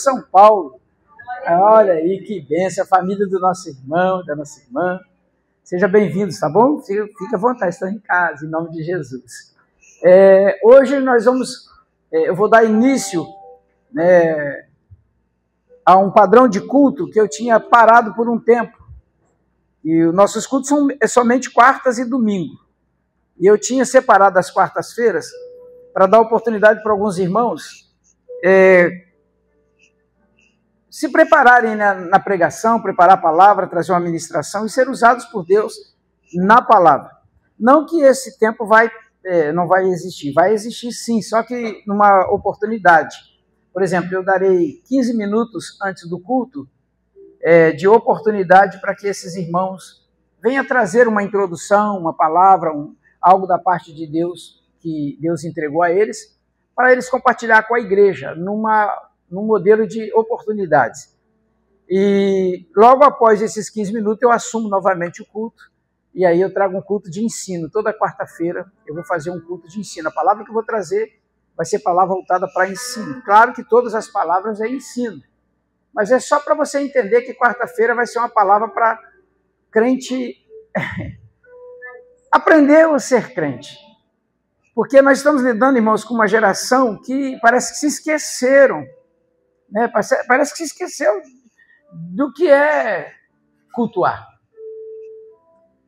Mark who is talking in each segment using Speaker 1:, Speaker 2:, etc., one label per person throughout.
Speaker 1: São Paulo. Olha aí que bênção, a família do nosso irmão, da nossa irmã. Sejam bem-vindos, tá bom? Fica à vontade, estão em casa, em nome de Jesus. Hoje nós vamos, eu vou dar início, né, a um padrão de culto que eu tinha parado por um tempo. E os nossos cultos são somente quartas e domingo. E eu tinha separado as quartas-feiras para dar oportunidade para alguns irmãos se prepararem na pregação, preparar a palavra, trazer uma ministração e ser usados por Deus na palavra. Não que esse tempo não vai existir sim, só que numa oportunidade. Por exemplo, eu darei 15 minutos antes do culto de oportunidade para que esses irmãos venham trazer uma introdução, uma palavra, algo da parte de Deus que Deus entregou a eles, para eles compartilhar com a igreja num modelo de oportunidades. E logo após esses 15 minutos eu assumo novamente o culto, e aí eu trago um culto de ensino. Toda quarta-feira eu vou fazer um culto de ensino. A palavra que eu vou trazer vai ser palavra voltada para ensino. Claro que todas as palavras é ensino, mas é só para você entender que quarta-feira vai ser uma palavra para crente aprender a ser crente. Porque nós estamos lidando, irmãos, com uma geração que parece que se esqueceram, né? Parece que se esqueceu do que é cultuar.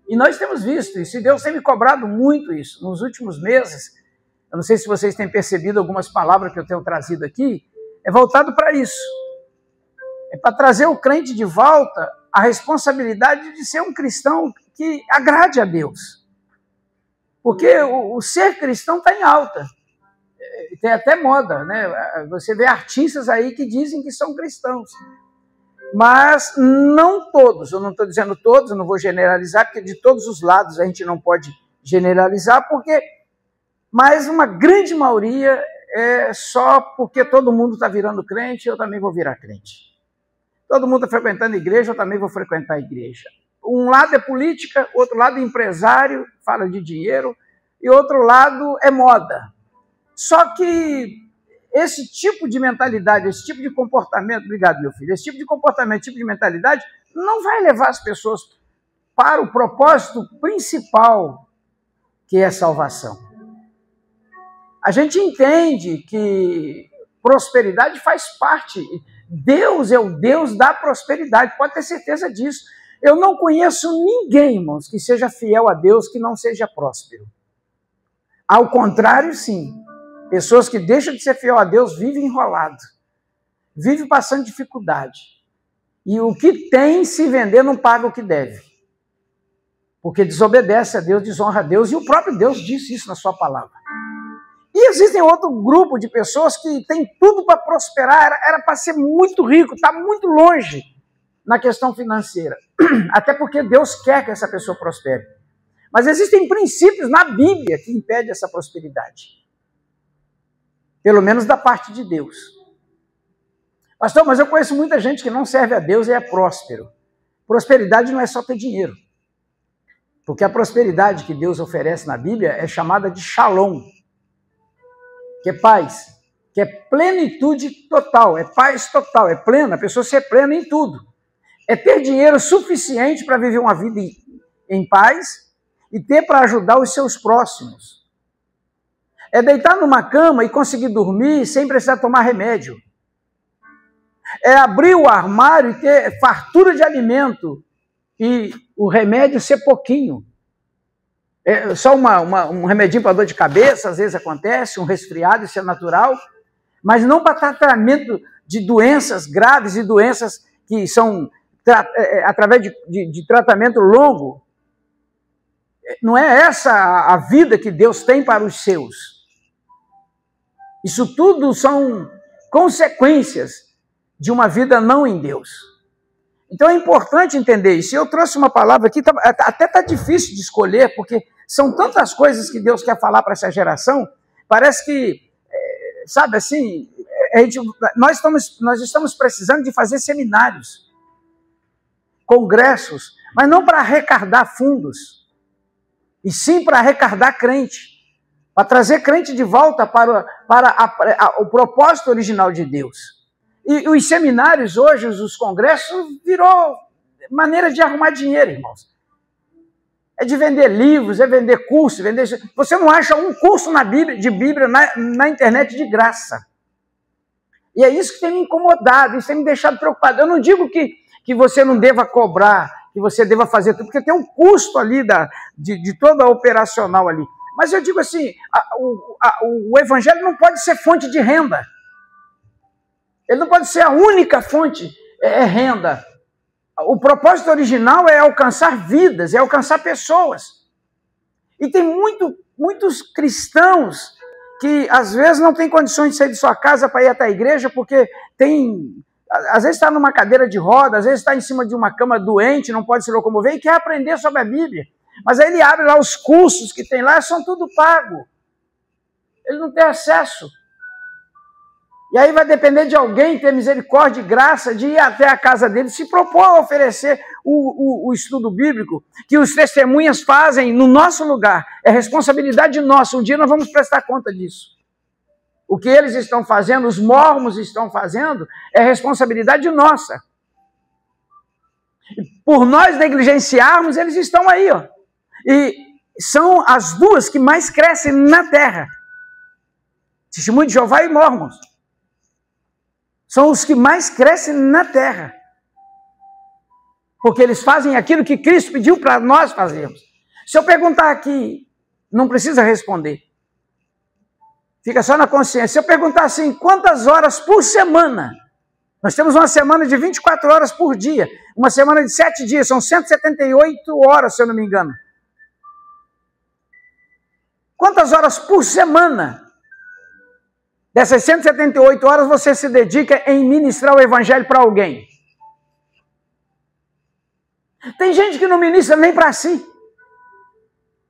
Speaker 1: E nós temos visto isso, e Deus tem me cobrado muito isso nos últimos meses. Eu não sei se vocês têm percebido algumas palavras que eu tenho trazido aqui, é voltado para isso. É para trazer o crente de volta a responsabilidade de ser um cristão que agrade a Deus. Porque o ser cristão está em alta. Tem até moda, né? Você vê artistas aí que dizem que são cristãos. Mas não todos, eu não estou dizendo todos, eu não vou generalizar, porque de todos os lados a gente não pode generalizar, mas uma grande maioria é só porque todo mundo está virando crente, eu também vou virar crente. Todo mundo está frequentando a igreja, eu também vou frequentar a igreja. Um lado é política, outro lado é empresário, fala de dinheiro, e outro lado é moda. Só que esse tipo de mentalidade, esse tipo de comportamento, obrigado meu filho, esse tipo de comportamento, esse tipo de mentalidade não vai levar as pessoas para o propósito principal, que é a salvação. A gente entende que prosperidade faz parte. Deus é o Deus da prosperidade, pode ter certeza disso. Eu não conheço ninguém, irmãos, que seja fiel a Deus que não seja próspero. Ao contrário, sim. Pessoas que deixam de ser fiel a Deus vivem enrolado, vivem passando dificuldade. E o que tem, se vender, não paga o que deve. Porque desobedece a Deus, desonra a Deus, e o próprio Deus disse isso na sua palavra. E existem outro grupo de pessoas que tem tudo para prosperar, era para ser muito rico, está muito longe na questão financeira. Até porque Deus quer que essa pessoa prospere. Mas existem princípios na Bíblia que impedem essa prosperidade. Pelo menos da parte de Deus. Pastor, mas eu conheço muita gente que não serve a Deus e é próspero. Prosperidade não é só ter dinheiro. Porque a prosperidade que Deus oferece na Bíblia é chamada de shalom, que é paz, que é plenitude total, é paz total, é plena, a pessoa ser plena em tudo. É ter dinheiro suficiente para viver uma vida em paz e ter para ajudar os seus próximos. É deitar numa cama e conseguir dormir sem precisar tomar remédio. É abrir o armário e ter fartura de alimento e o remédio ser pouquinho. É só um remedinho para dor de cabeça, às vezes acontece, um resfriado, isso é natural, mas não para tratamento de doenças graves e doenças que são através de tratamento longo. Não é essa a vida que Deus tem para os seus. Isso tudo são consequências de uma vida não em Deus. Então é importante entender isso. Eu trouxe uma palavra aqui, até está difícil de escolher, porque são tantas coisas que Deus quer falar para essa geração, parece que, sabe assim, nós estamos precisando de fazer seminários, congressos, mas não para arrecadar fundos, e sim para arrecadar crente, para trazer crente de volta para o propósito original de Deus. E os seminários hoje, os congressos, virou maneira de arrumar dinheiro, irmãos. É de vender livros, é vender cursos, vender... Você não acha um curso de Bíblia na internet de graça. E é isso que tem me incomodado, isso tem me deixado preocupado. Eu não digo que você não deva cobrar, que você deva fazer tudo, porque tem um custo ali de toda a operacional ali. Mas eu digo assim, o evangelho não pode ser fonte de renda. Ele não pode ser a única fonte, renda. O propósito original é alcançar vidas, é alcançar pessoas. E tem muitos cristãos que às vezes não têm condições de sair de sua casa para ir até a igreja, porque às vezes está numa cadeira de roda, às vezes está em cima de uma cama doente, não pode se locomover e quer aprender sobre a Bíblia. Mas aí ele abre lá os cursos que tem lá, são tudo pago. Ele não tem acesso. E aí vai depender de alguém ter misericórdia e graça de ir até a casa dele, se propor a oferecer o estudo bíblico, que os testemunhas fazem no nosso lugar. É responsabilidade nossa. Um dia nós vamos prestar conta disso. O que eles estão fazendo, os mormons estão fazendo, é responsabilidade nossa. Por nós negligenciarmos, eles estão aí, ó. E são as duas que mais crescem na terra. Testemunho de Jeová e mormons. São os que mais crescem na terra. Porque eles fazem aquilo que Cristo pediu para nós fazermos. Se eu perguntar aqui, não precisa responder. Fica só na consciência. Se eu perguntar assim, quantas horas por semana? Nós temos uma semana de 24 horas por dia. Uma semana de 7 dias. São 178 horas, se eu não me engano. Quantas horas por semana? Dessas 178 horas você se dedica em ministrar o evangelho para alguém. Tem gente que não ministra nem para si.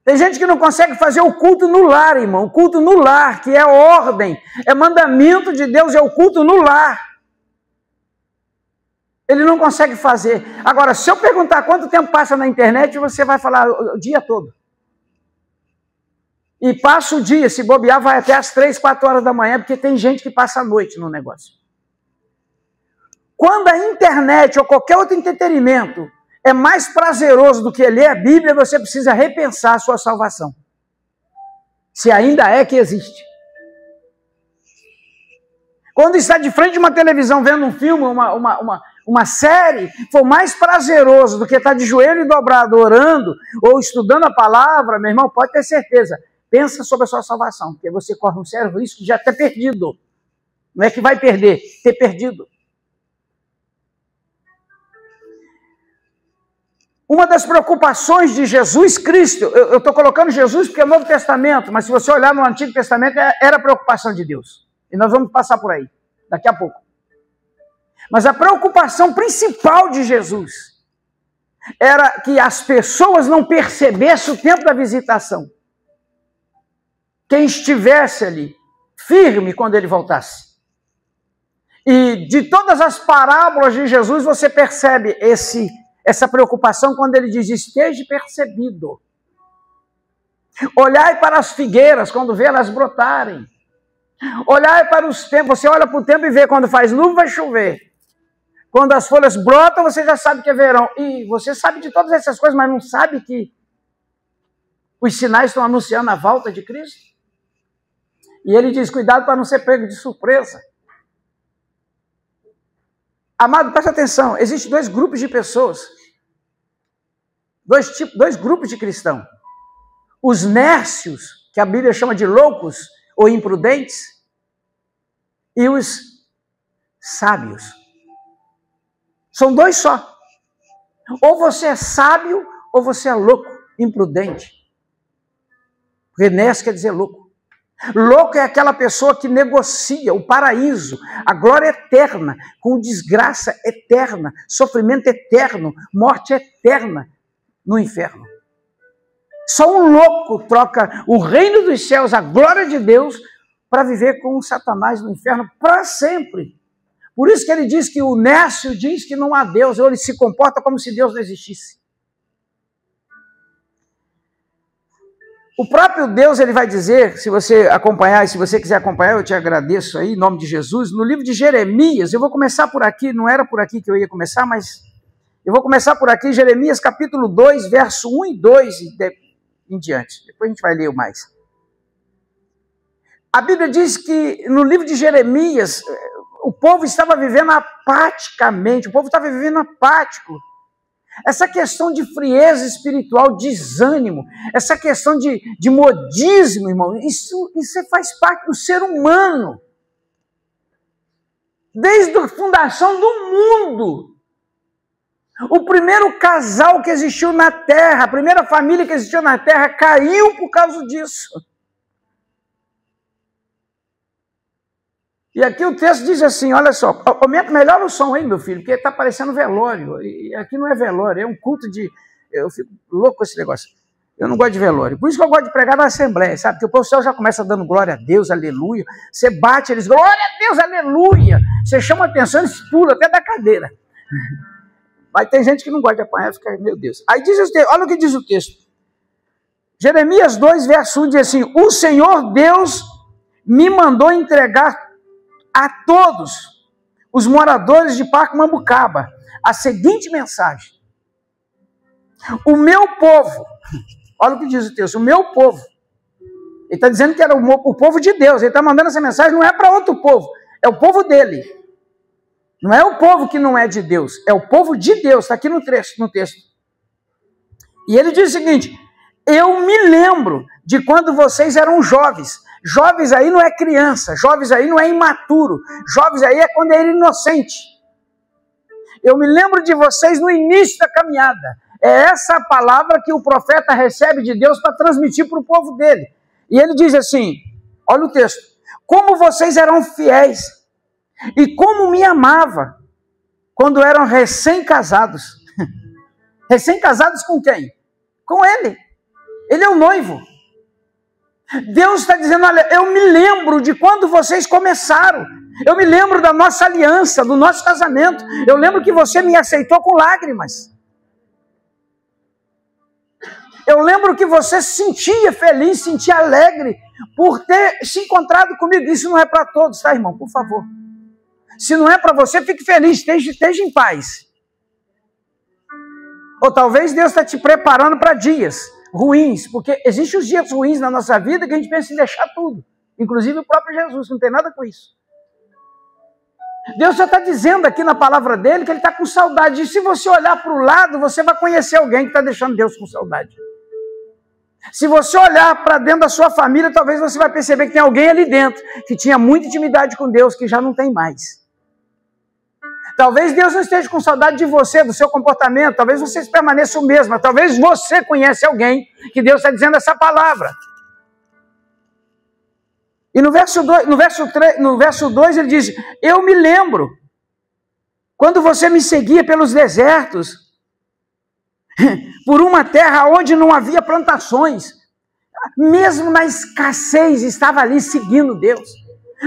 Speaker 1: Tem gente que não consegue fazer o culto no lar, irmão. O culto no lar, que é ordem, é mandamento de Deus, é o culto no lar. Ele não consegue fazer. Agora, se eu perguntar quanto tempo passa na internet, você vai falar o dia todo. E passa o dia, se bobear, vai até as 3, 4 horas da manhã, porque tem gente que passa a noite no negócio. Quando a internet ou qualquer outro entretenimento é mais prazeroso do que ler a Bíblia, você precisa repensar a sua salvação. Se ainda é que existe. Quando está de frente de uma televisão vendo um filme, uma série, for mais prazeroso do que estar de joelho dobrado orando ou estudando a palavra, meu irmão, pode ter certeza. Pensa sobre a sua salvação, porque você corre um sério risco de já ter perdido. Não é que vai perder, ter perdido. Uma das preocupações de Jesus Cristo, eu estou colocando Jesus porque é o Novo Testamento, mas se você olhar no Antigo Testamento, era a preocupação de Deus. E nós vamos passar por aí, daqui a pouco. Mas a preocupação principal de Jesus era que as pessoas não percebessem o tempo da visitação. Quem estivesse ali, firme quando ele voltasse. E de todas as parábolas de Jesus, você percebe essa preocupação quando ele diz, esteja percebido. Olhai para as figueiras quando vê elas brotarem. Olhai para os tempos, você olha para o tempo e vê quando faz nuvem, vai chover. Quando as folhas brotam, você já sabe que é verão. E você sabe de todas essas coisas, mas não sabe que os sinais estão anunciando a volta de Cristo? E ele diz, cuidado para não ser pego de surpresa. Amado, presta atenção, existem 2 grupos de pessoas. 2 grupos de cristãos. Os nércios, que a Bíblia chama de loucos ou imprudentes, e os sábios. São 2 só. Ou você é sábio, ou você é louco, imprudente. Porque nércio quer dizer louco. Louco é aquela pessoa que negocia o paraíso, a glória eterna, com desgraça eterna, sofrimento eterno, morte eterna no inferno. Só um louco troca o reino dos céus, a glória de Deus, para viver com o Satanás no inferno para sempre. Por isso que ele diz que o nércio diz que não há Deus, ou ele se comporta como se Deus não existisse. O próprio Deus, ele vai dizer, se você acompanhar, e se você quiser acompanhar, eu te agradeço aí, em nome de Jesus, no livro de Jeremias, eu vou começar por aqui, não era por aqui que eu ia começar, mas eu vou começar por aqui, Jeremias capítulo 2, verso 1 e 2 em diante. Depois a gente vai ler o mais. A Bíblia diz que no livro de Jeremias, o povo estava vivendo apaticamente, o povo estava vivendo apático. Essa questão de frieza espiritual, desânimo, essa questão de modismo, irmão, isso faz parte do ser humano. Desde a fundação do mundo. O primeiro casal que existiu na Terra, a primeira família que existiu na Terra caiu por causa disso. E aqui o texto diz assim, olha só, melhora o som aí, meu filho, porque está parecendo velório, e aqui não é velório, é um culto de... Eu fico louco com esse negócio. Eu não gosto de velório. Por isso que eu gosto de pregar na Assembleia, sabe? Porque o povo já começa dando glória a Deus, aleluia. Você bate, eles, glória a Deus, aleluia. Você chama a atenção, eles pulam até da cadeira. Mas tem gente que não gosta de apanhar, fica, meu Deus. Aí diz o texto, olha o que diz o texto. Jeremias 2, verso 1 diz assim, o Senhor Deus me mandou entregar a todos os moradores de Parque-Mambucaba a seguinte mensagem. O meu povo, olha o que diz o texto, o meu povo, ele está dizendo que era o povo de Deus, ele está mandando essa mensagem, não é para outro povo, é o povo dele. Não é o povo que não é de Deus, é o povo de Deus, está aqui no texto. E ele diz o seguinte, eu me lembro de quando vocês eram jovens. Jovens aí não é criança, jovens aí não é imaturo, jovens aí é quando é inocente. Eu me lembro de vocês no início da caminhada. É essa a palavra que o profeta recebe de Deus para transmitir para o povo dele. E ele diz assim, olha o texto, como vocês eram fiéis e como me amava quando eram recém-casados. Recém-casados com quem? Com ele. Ele é o noivo. Deus está dizendo, olha, eu me lembro de quando vocês começaram. Eu me lembro da nossa aliança, do nosso casamento. Eu lembro que você me aceitou com lágrimas. Eu lembro que você se sentia feliz, se sentia alegre por ter se encontrado comigo. Isso não é para todos, tá, irmão? Por favor. Se não é para você, fique feliz, esteja em paz. Ou talvez Deus está te preparando para dias ruins, porque existem os dias ruins na nossa vida que a gente pensa em deixar tudo, inclusive o próprio Jesus, não tem nada com isso. Deus já está dizendo aqui na palavra dele que ele está com saudade, e se você olhar para o lado, você vai conhecer alguém que está deixando Deus com saudade. Se você olhar para dentro da sua família, talvez você vai perceber que tem alguém ali dentro que tinha muita intimidade com Deus, que já não tem mais. Talvez Deus não esteja com saudade de você, do seu comportamento, talvez vocês permaneçam o mesmo, mas talvez você conhece alguém que Deus está dizendo essa palavra. E no verso 2 ele diz, eu me lembro, quando você me seguia pelos desertos, por uma terra onde não havia plantações, mesmo na escassez estava ali seguindo Deus.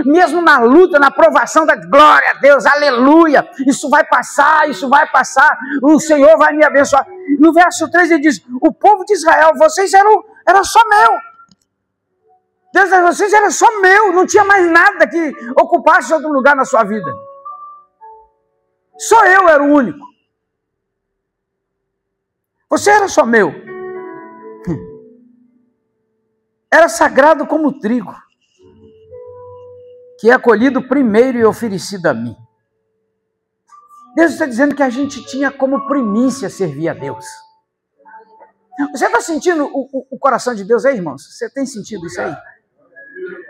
Speaker 1: Mesmo na luta, na provação da glória a Deus, aleluia, isso vai passar, o Senhor vai me abençoar. No verso 3 ele diz, o povo de Israel, vocês eram só meu. Deus, vocês eram só meu, não tinha mais nada que ocupasse outro lugar na sua vida. Só eu era o único. Você era só meu. Era sagrado como o trigo, que é colhido primeiro e oferecido a mim. Deus está dizendo que a gente tinha como primícia servir a Deus. Você está sentindo o coração de Deus aí, irmãos? Você tem sentido isso aí?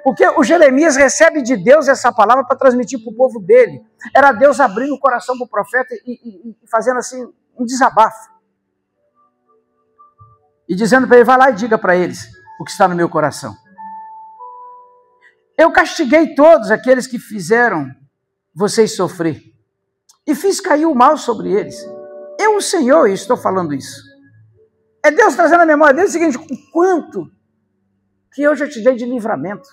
Speaker 1: Porque o Jeremias recebe de Deus essa palavra para transmitir para o povo dele. Era Deus abrindo o coração para o profeta e fazendo assim um desabafo. E dizendo para ele, vai lá e diga para eles o que está no meu coração. Eu castiguei todos aqueles que fizeram vocês sofrer. E fiz cair o mal sobre eles. Eu, o Senhor, estou falando isso. É Deus trazendo a memória dele o seguinte, o quanto que eu já te dei de livramento.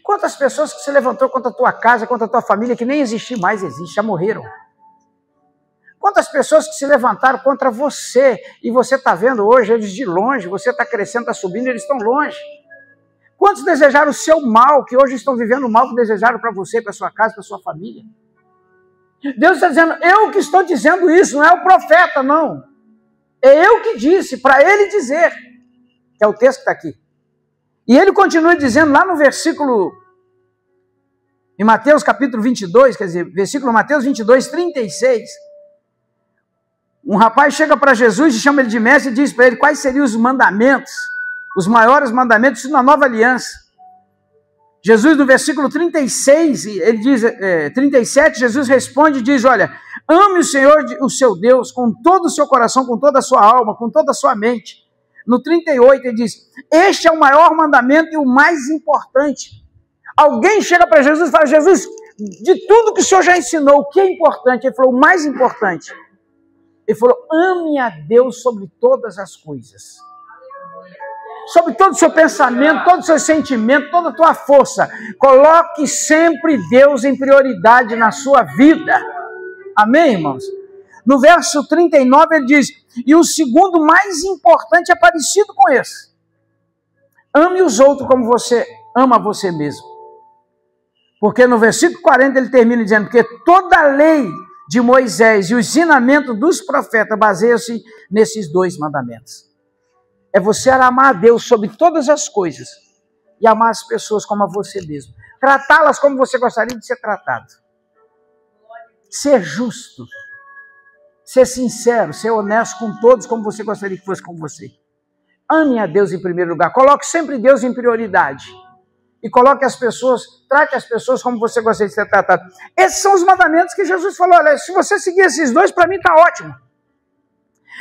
Speaker 1: Quantas pessoas que se levantou contra a tua casa, contra a tua família, que nem existir mais existe, já morreram. Quantas pessoas que se levantaram contra você, e você está vendo hoje eles de longe, você está crescendo, está subindo, eles estão longe. Quantos desejaram o seu mal, que hoje estão vivendo o mal que desejaram para você, para sua casa, para sua família? Deus está dizendo, eu que estou dizendo isso, não é o profeta, não. É eu que disse, para ele dizer, que é o texto que está aqui. E ele continua dizendo lá no versículo, em Mateus capítulo 22, quer dizer, versículo Mateus 22, 36, um rapaz chega para Jesus e chama ele de mestre e diz para ele quais seriam os mandamentos, os maiores mandamentos na nova aliança. Jesus, no versículo 36, ele diz, 37, Jesus responde e diz, olha, ame o Senhor, o seu Deus, com todo o seu coração, com toda a sua alma, com toda a sua mente. No 38, ele diz, este é o maior mandamento e o mais importante. Alguém chega para Jesus e fala, Jesus, de tudo que o Senhor já ensinou, o que é importante? Ele falou, o mais importante. Ele falou, ame a Deus sobre todas as coisas. Sobre todo o seu pensamento, todo o seu sentimento, toda a tua força. Coloque sempre Deus em prioridade na sua vida. Amém, irmãos? No verso 39 ele diz, e o segundo mais importante é parecido com esse. Ame os outros como você ama você mesmo. Porque no versículo 40 ele termina dizendo, porque toda a lei de Moisés e o ensinamento dos profetas baseiam-se nesses dois mandamentos. É você amar a Deus sobre todas as coisas e amar as pessoas como a você mesmo. Tratá-las como você gostaria de ser tratado. Ser justo. Ser sincero, ser honesto com todos como você gostaria que fosse com você. Ame a Deus em primeiro lugar. Coloque sempre Deus em prioridade. E coloque as pessoas, trate as pessoas como você gostaria de ser tratado. Esses são os mandamentos que Jesus falou. Olha, se você seguir esses dois, para mim está ótimo.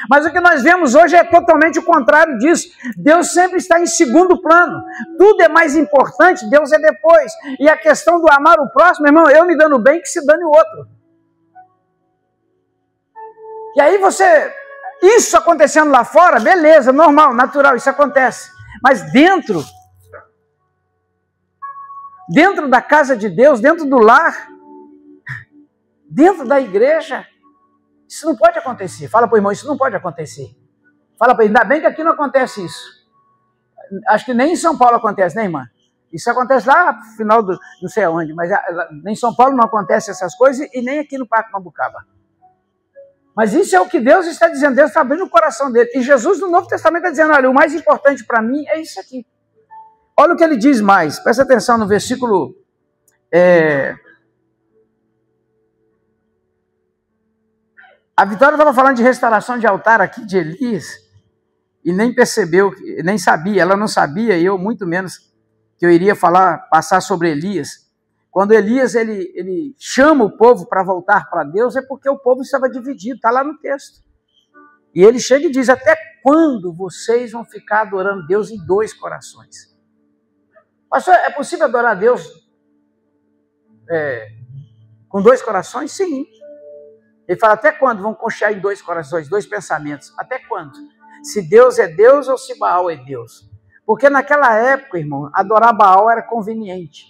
Speaker 1: Mas o que nós vemos hoje é totalmente o contrário disso. Deus sempre está em segundo plano. Tudo é mais importante, Deus é depois. E a questão do amar o próximo, irmão, eu me dando bem, que se dane o outro. E aí você, isso acontecendo lá fora, beleza, normal, natural, isso acontece. Mas dentro da casa de Deus, dentro do lar, dentro da igreja, isso não pode acontecer. Fala para o irmão, isso não pode acontecer. Fala para ele, ainda bem que aqui não acontece isso. Acho que nem em São Paulo acontece, né, irmã? Isso acontece lá no final do não sei aonde, mas em São Paulo não acontece essas coisas e nem aqui no Parque Mambucaba. Mas isso é o que Deus está dizendo, Deus está abrindo o coração dele. E Jesus no Novo Testamento está dizendo, olha, o mais importante para mim é isso aqui. Olha o que ele diz mais, presta atenção no versículo... A Vitória estava falando de restauração de altar aqui de Elias, e nem percebeu, nem sabia, ela não sabia, e eu muito menos, que eu iria passar sobre Elias. Quando Elias ele chama o povo para voltar para Deus, é porque o povo estava dividido, está lá no texto. E ele chega e diz, até quando vocês vão ficar adorando Deus em dois corações? Pastor, é possível adorar Deus com dois corações? Sim. Ele fala, até quando vão conchear em dois corações, dois pensamentos? Até quando? Se Deus é Deus ou se Baal é Deus? Porque naquela época, irmão, adorar Baal era conveniente.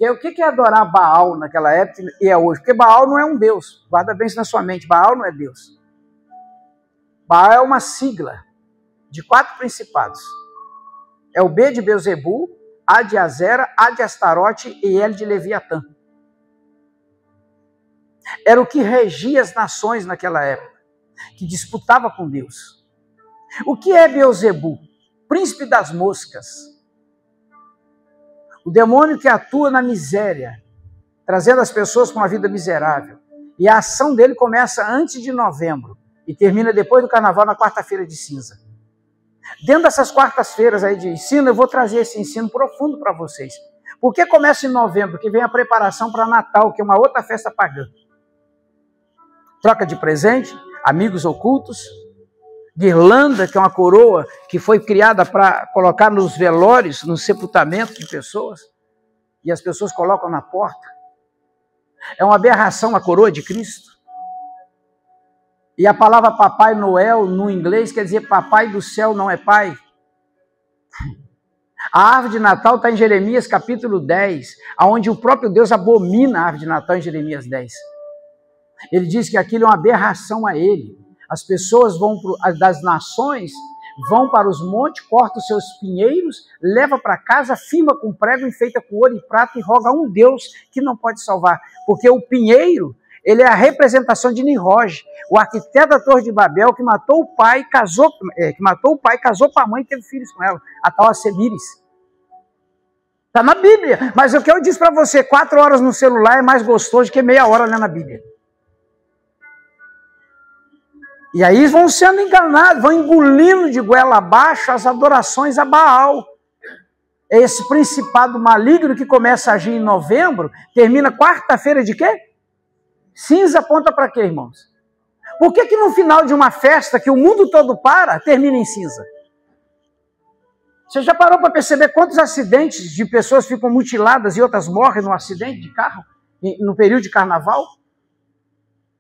Speaker 1: E o que é adorar Baal naquela época e é hoje? Porque Baal não é um Deus. Guarda bem isso na sua mente. Baal não é Deus. Baal é uma sigla de 4 principados. É o B de Beuzebu, A de Azera, A de Astarote e L de Leviatã. Era o que regia as nações naquela época, que disputava com Deus. O que é Beuzebu? Príncipe das moscas. O demônio que atua na miséria, trazendo as pessoas para uma vida miserável. E a ação dele começa antes de novembro e termina depois do carnaval, na quarta-feira de cinza. Dentro dessas quartas-feiras aí de ensino, eu vou trazer esse ensino profundo para vocês. Por que começa em novembro? Que vem a preparação para Natal, que é uma outra festa pagã. Troca de presente, amigos ocultos, guirlanda, que é uma coroa que foi criada para colocar nos velórios, no sepultamento de pessoas, e as pessoas colocam na porta. É uma aberração a coroa de Cristo. E a palavra Papai Noel, no inglês, quer dizer Papai do céu não é pai. A árvore de Natal está em Jeremias capítulo 10, onde o próprio Deus abomina a árvore de Natal em Jeremias 10. Ele diz que aquilo é uma aberração a ele. As pessoas das nações vão para os montes, cortam os seus pinheiros, leva para casa, firma com prego, enfeita com ouro e prata e roga a um Deus que não pode salvar. Porque o pinheiro, ele é a representação de Nimrod, o arquiteto da Torre de Babel, que matou o pai, casou com a mãe e teve filhos com ela, a tal Semíris. Está na Bíblia. Mas o que eu disse para você, 4 horas no celular é mais gostoso que meia hora lendo a Bíblia. E aí vão sendo enganados, vão engolindo de goela abaixo as adorações a Baal. É esse principado maligno que começa a agir em novembro, termina quarta-feira de quê? Cinza aponta para quê, irmãos? Por que no final de uma festa que o mundo todo para, termina em cinza? Você já parou para perceber quantos acidentes de pessoas ficam mutiladas e outras morrem num acidente de carro, no período de carnaval?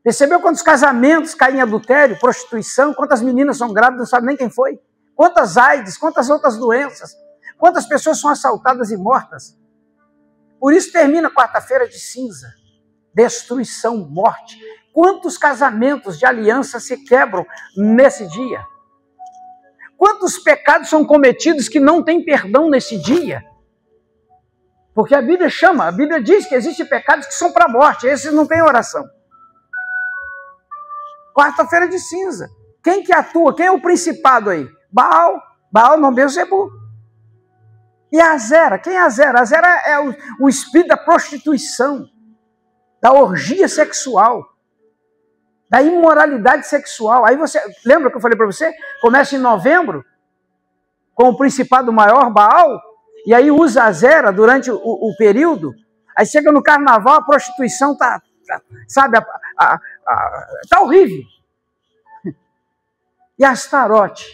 Speaker 1: Percebeu quantos casamentos caem em adultério, prostituição, quantas meninas são grávidas, não sabe nem quem foi? Quantas AIDS, quantas outras doenças? Quantas pessoas são assaltadas e mortas? Por isso termina quarta-feira de cinza. Destruição, morte. Quantos casamentos de aliança se quebram nesse dia? Quantos pecados são cometidos que não têm perdão nesse dia? Porque a Bíblia diz que existem pecados que são para a morte, esses não têm oração. Quarta-feira de cinza. Quem que atua? Quem é o principado aí? Baal. Baal não Beelzebul. E a Azera? Quem é a Azera? A Azera é o espírito da prostituição, da orgia sexual, da imoralidade sexual. Aí você, lembra que eu falei para você? Começa em novembro, com o principado maior, Baal, e aí usa a Azera durante o período. Aí chega no carnaval, a prostituição está, sabe, está horrível. E Astarote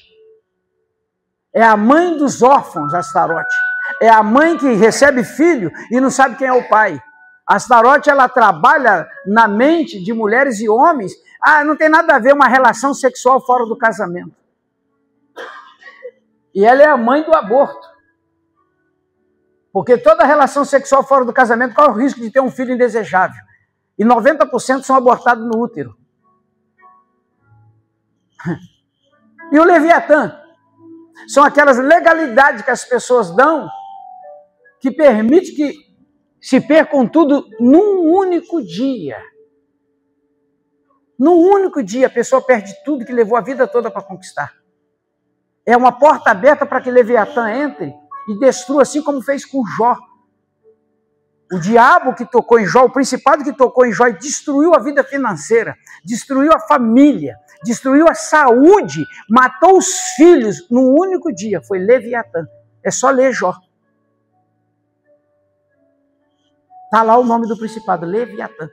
Speaker 1: é a mãe dos órfãos, Astarote. É a mãe que recebe filho e não sabe quem é o pai. Astarote, ela trabalha na mente de mulheres e homens. Não tem nada a ver uma relação sexual fora do casamento. E ela é a mãe do aborto. Porque toda relação sexual fora do casamento corre o risco de ter um filho indesejável. E 90% são abortados no útero. E o Leviatã? São aquelas legalidades que as pessoas dão que permite que se percam tudo num único dia. Num único dia a pessoa perde tudo que levou a vida toda para conquistar. É uma porta aberta para que Leviatã entre e destrua, assim como fez com Jó. O diabo que tocou em Jó, o principado que tocou em Jó e destruiu a vida financeira, destruiu a família, destruiu a saúde, matou os filhos num único dia, foi Leviatã. É só ler Jó. Está lá o nome do principado, Leviatã.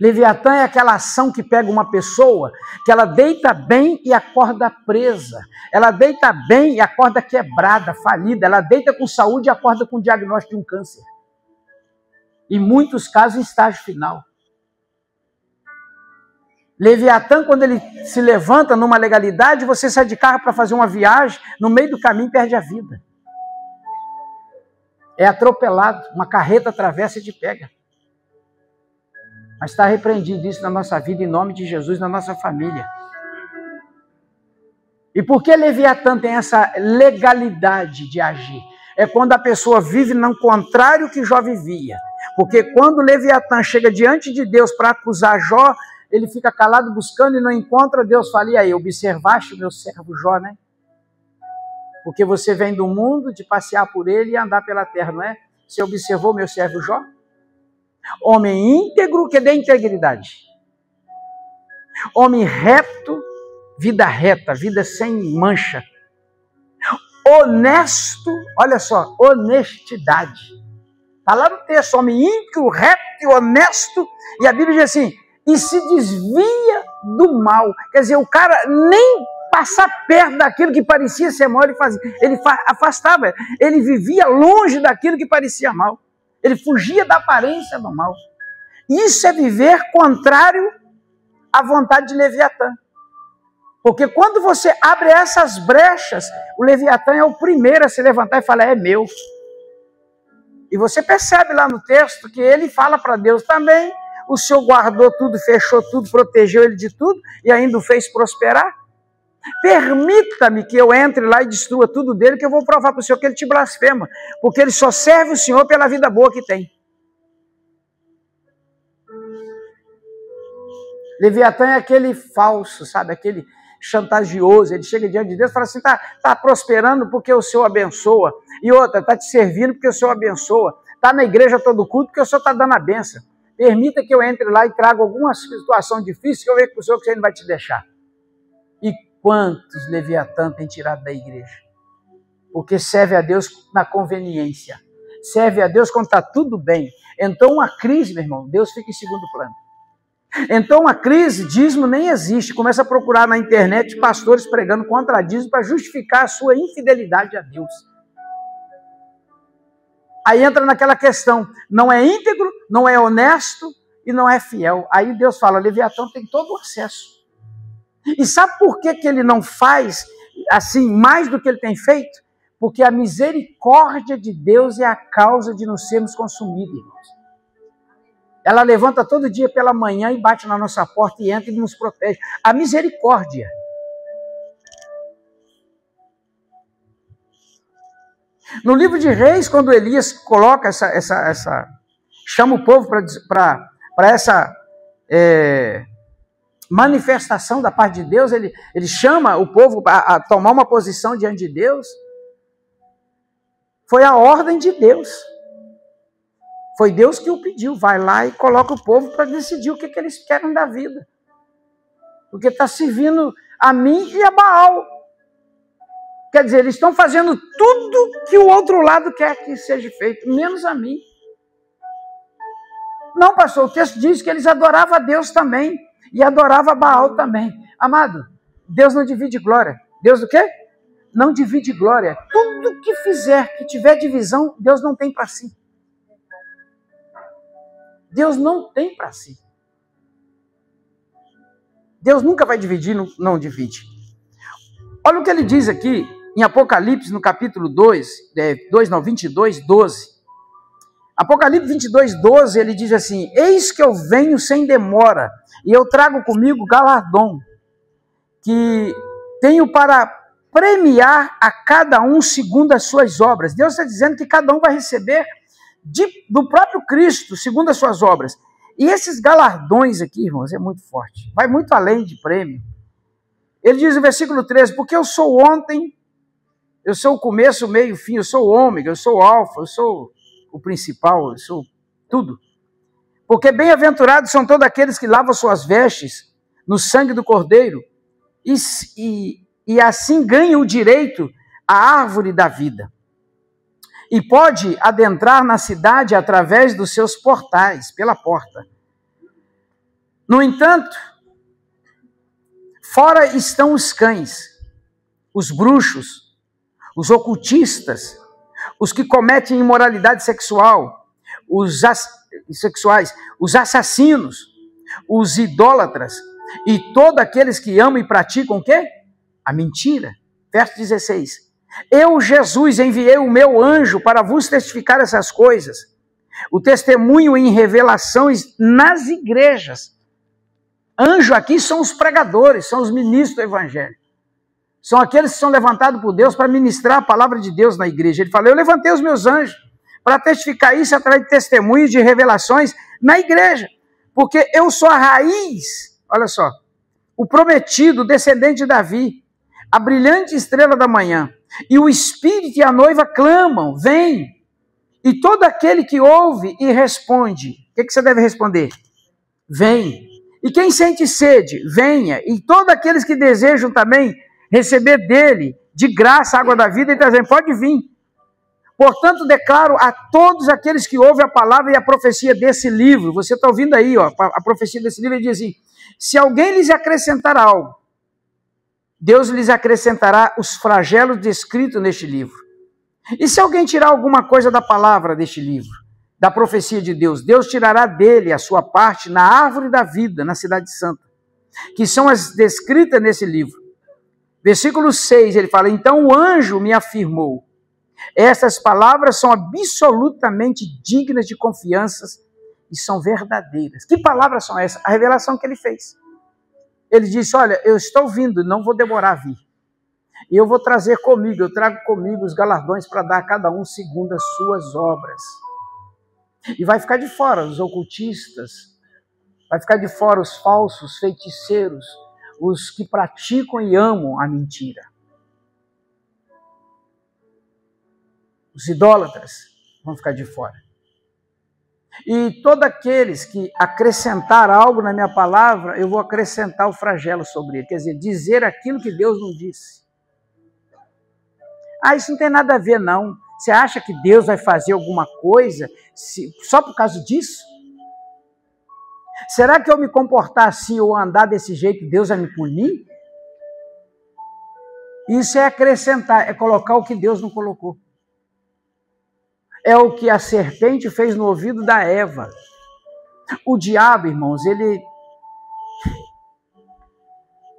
Speaker 1: Leviatã é aquela ação que pega uma pessoa, que ela deita bem e acorda presa. Ela deita bem e acorda quebrada, falida. Ela deita com saúde e acorda com o diagnóstico de um câncer. Em muitos casos, em estágio final. Leviatã, quando ele se levanta numa legalidade, você sai de carro para fazer uma viagem, no meio do caminho perde a vida. É atropelado, uma carreta atravessa e te pega. Mas está repreendido isso na nossa vida, em nome de Jesus, na nossa família. E por que Leviatã tem essa legalidade de agir? É quando a pessoa vive no contrário que Jó vivia. Porque quando Leviatã chega diante de Deus para acusar Jó, ele fica calado buscando e não encontra. Deus fala: e aí, observaste o meu servo Jó, né? Porque você vem do mundo de passear por ele e andar pela terra, não é? Você observou meu servo Jó? Homem íntegro que dê integridade. Homem reto, vida reta, vida sem mancha. Honesto, olha só, honestidade. Está lá no texto, homem íntegro, reto e honesto. E a Bíblia diz assim, e se desvia do mal. Quer dizer, o cara nem passar perto daquilo que parecia ser mal, ele afastava. Ele vivia longe daquilo que parecia mal. Ele fugia da aparência do mal. Isso é viver contrário à vontade de Leviatã. Porque quando você abre essas brechas, o Leviatã é o primeiro a se levantar e falar: é meu. E você percebe lá no texto que ele fala para Deus também: O Senhor guardou tudo, fechou tudo, protegeu ele de tudo e ainda o fez prosperar. Permita-me que eu entre lá e destrua tudo dele, que eu vou provar para o Senhor que ele te blasfema, porque ele só serve o Senhor pela vida boa que tem. Leviatã é aquele falso, sabe? Aquele chantagioso. Ele chega diante de Deus e fala assim, tá prosperando porque o Senhor abençoa. E outra, está te servindo porque o Senhor abençoa. Está na igreja todo culto porque o Senhor está dando a bênção. Permita que eu entre lá e traga alguma situação difícil que eu vejo com o Senhor que ele não vai te deixar. E quantos Leviatã tem tirado da igreja? Porque serve a Deus na conveniência. Serve a Deus quando está tudo bem. Então uma crise, meu irmão, Deus fica em segundo plano. Então uma crise, dízimo nem existe. Começa a procurar na internet pastores pregando contra dízimo para justificar a sua infidelidade a Deus. Aí entra naquela questão, não é íntegro, não é honesto e não é fiel. Aí Deus fala, Leviatã tem todo o acesso. E sabe por que ele não faz assim mais do que ele tem feito? Porque a misericórdia de Deus é a causa de não sermos consumidos, irmãos. Ela levanta todo dia pela manhã e bate na nossa porta e entra e nos protege. A misericórdia. No livro de Reis, quando Elias coloca chama o povo para essa manifestação da parte de Deus, ele chama o povo a tomar uma posição diante de Deus. Foi a ordem de Deus. Foi Deus que o pediu. Vai lá e coloca o povo para decidir o que eles querem da vida. Porque está servindo a mim e a Baal. Quer dizer, eles estão fazendo tudo que o outro lado quer que seja feito, menos a mim. Não, pastor, o texto diz que eles adoravam a Deus também. E adoravam a Baal também. Amado, Deus não divide glória. Deus o quê? Não divide glória. Tudo que fizer, que tiver divisão, Deus não tem para si. Deus não tem para si. Deus nunca vai dividir, não divide. Olha o que ele diz aqui, em Apocalipse, no capítulo 22, 12. Apocalipse 22, 12, ele diz assim, eis que eu venho sem demora, e eu trago comigo galardão, que tenho para premiar a cada um segundo as suas obras. Deus está dizendo que cada um vai receber do próprio Cristo, segundo as suas obras. E esses galardões aqui, irmãos, é muito forte. Vai muito além de prêmio. Ele diz no versículo 13, porque eu sou ontem, eu sou o começo, o meio e o fim, eu sou o ômega, eu sou o alfa, eu sou o principal, eu sou tudo. Porque bem-aventurados são todos aqueles que lavam suas vestes no sangue do Cordeiro e assim ganham o direito à árvore da vida. E pode adentrar na cidade através dos seus portais, pela porta. No entanto, fora estão os cães, os bruxos, os ocultistas, os que cometem imoralidade sexual, os assassinos, os idólatras e todos aqueles que amam e praticam o quê? A mentira. Verso 16. Eu, Jesus, enviei o meu anjo para vos testificar essas coisas. O testemunho em revelações nas igrejas. Anjo aqui são os pregadores, são os ministros do evangelho. São aqueles que são levantados por Deus para ministrar a palavra de Deus na igreja. Ele falou, eu levantei os meus anjos para testificar isso através de testemunhos, de revelações na igreja. Porque eu sou a raiz, olha só, o prometido, o descendente de Davi, a brilhante estrela da manhã. E o Espírito e a noiva clamam, vem. E todo aquele que ouve e responde, o que você deve responder? Vem. E quem sente sede, venha. E todos aqueles que desejam também receber dele, de graça, a água da vida, ele está dizendo, pode vir. Portanto, declaro a todos aqueles que ouvem a palavra e a profecia desse livro, você está ouvindo aí, ó, a profecia desse livro, ele diz assim, se alguém lhes acrescentar algo, Deus lhes acrescentará os flagelos descritos neste livro. E se alguém tirar alguma coisa da palavra deste livro, da profecia de Deus, Deus tirará dele a sua parte na árvore da vida, na cidade santa, que são as descritas nesse livro. Versículo 6, ele fala, então o anjo me afirmou, essas palavras são absolutamente dignas de confiança e são verdadeiras. Que palavras são essas? A revelação que ele fez. Ele disse, olha, eu estou vindo, não vou demorar a vir. E eu vou trazer comigo, eu trago comigo os galardões para dar a cada um segundo as suas obras. E vai ficar de fora os ocultistas, vai ficar de fora os falsos feiticeiros, os que praticam e amam a mentira. Os idólatras vão ficar de fora. E todos aqueles que acrescentar algo na minha palavra, eu vou acrescentar o flagelo sobre ele. Quer dizer, dizer aquilo que Deus não disse. Ah, isso não tem nada a ver, não. Você acha que Deus vai fazer alguma coisa só por causa disso? Será que eu me comportar assim ou andar desse jeito, Deus vai me punir? Isso é acrescentar, é colocar o que Deus não colocou. É o que a serpente fez no ouvido da Eva. O diabo, irmãos,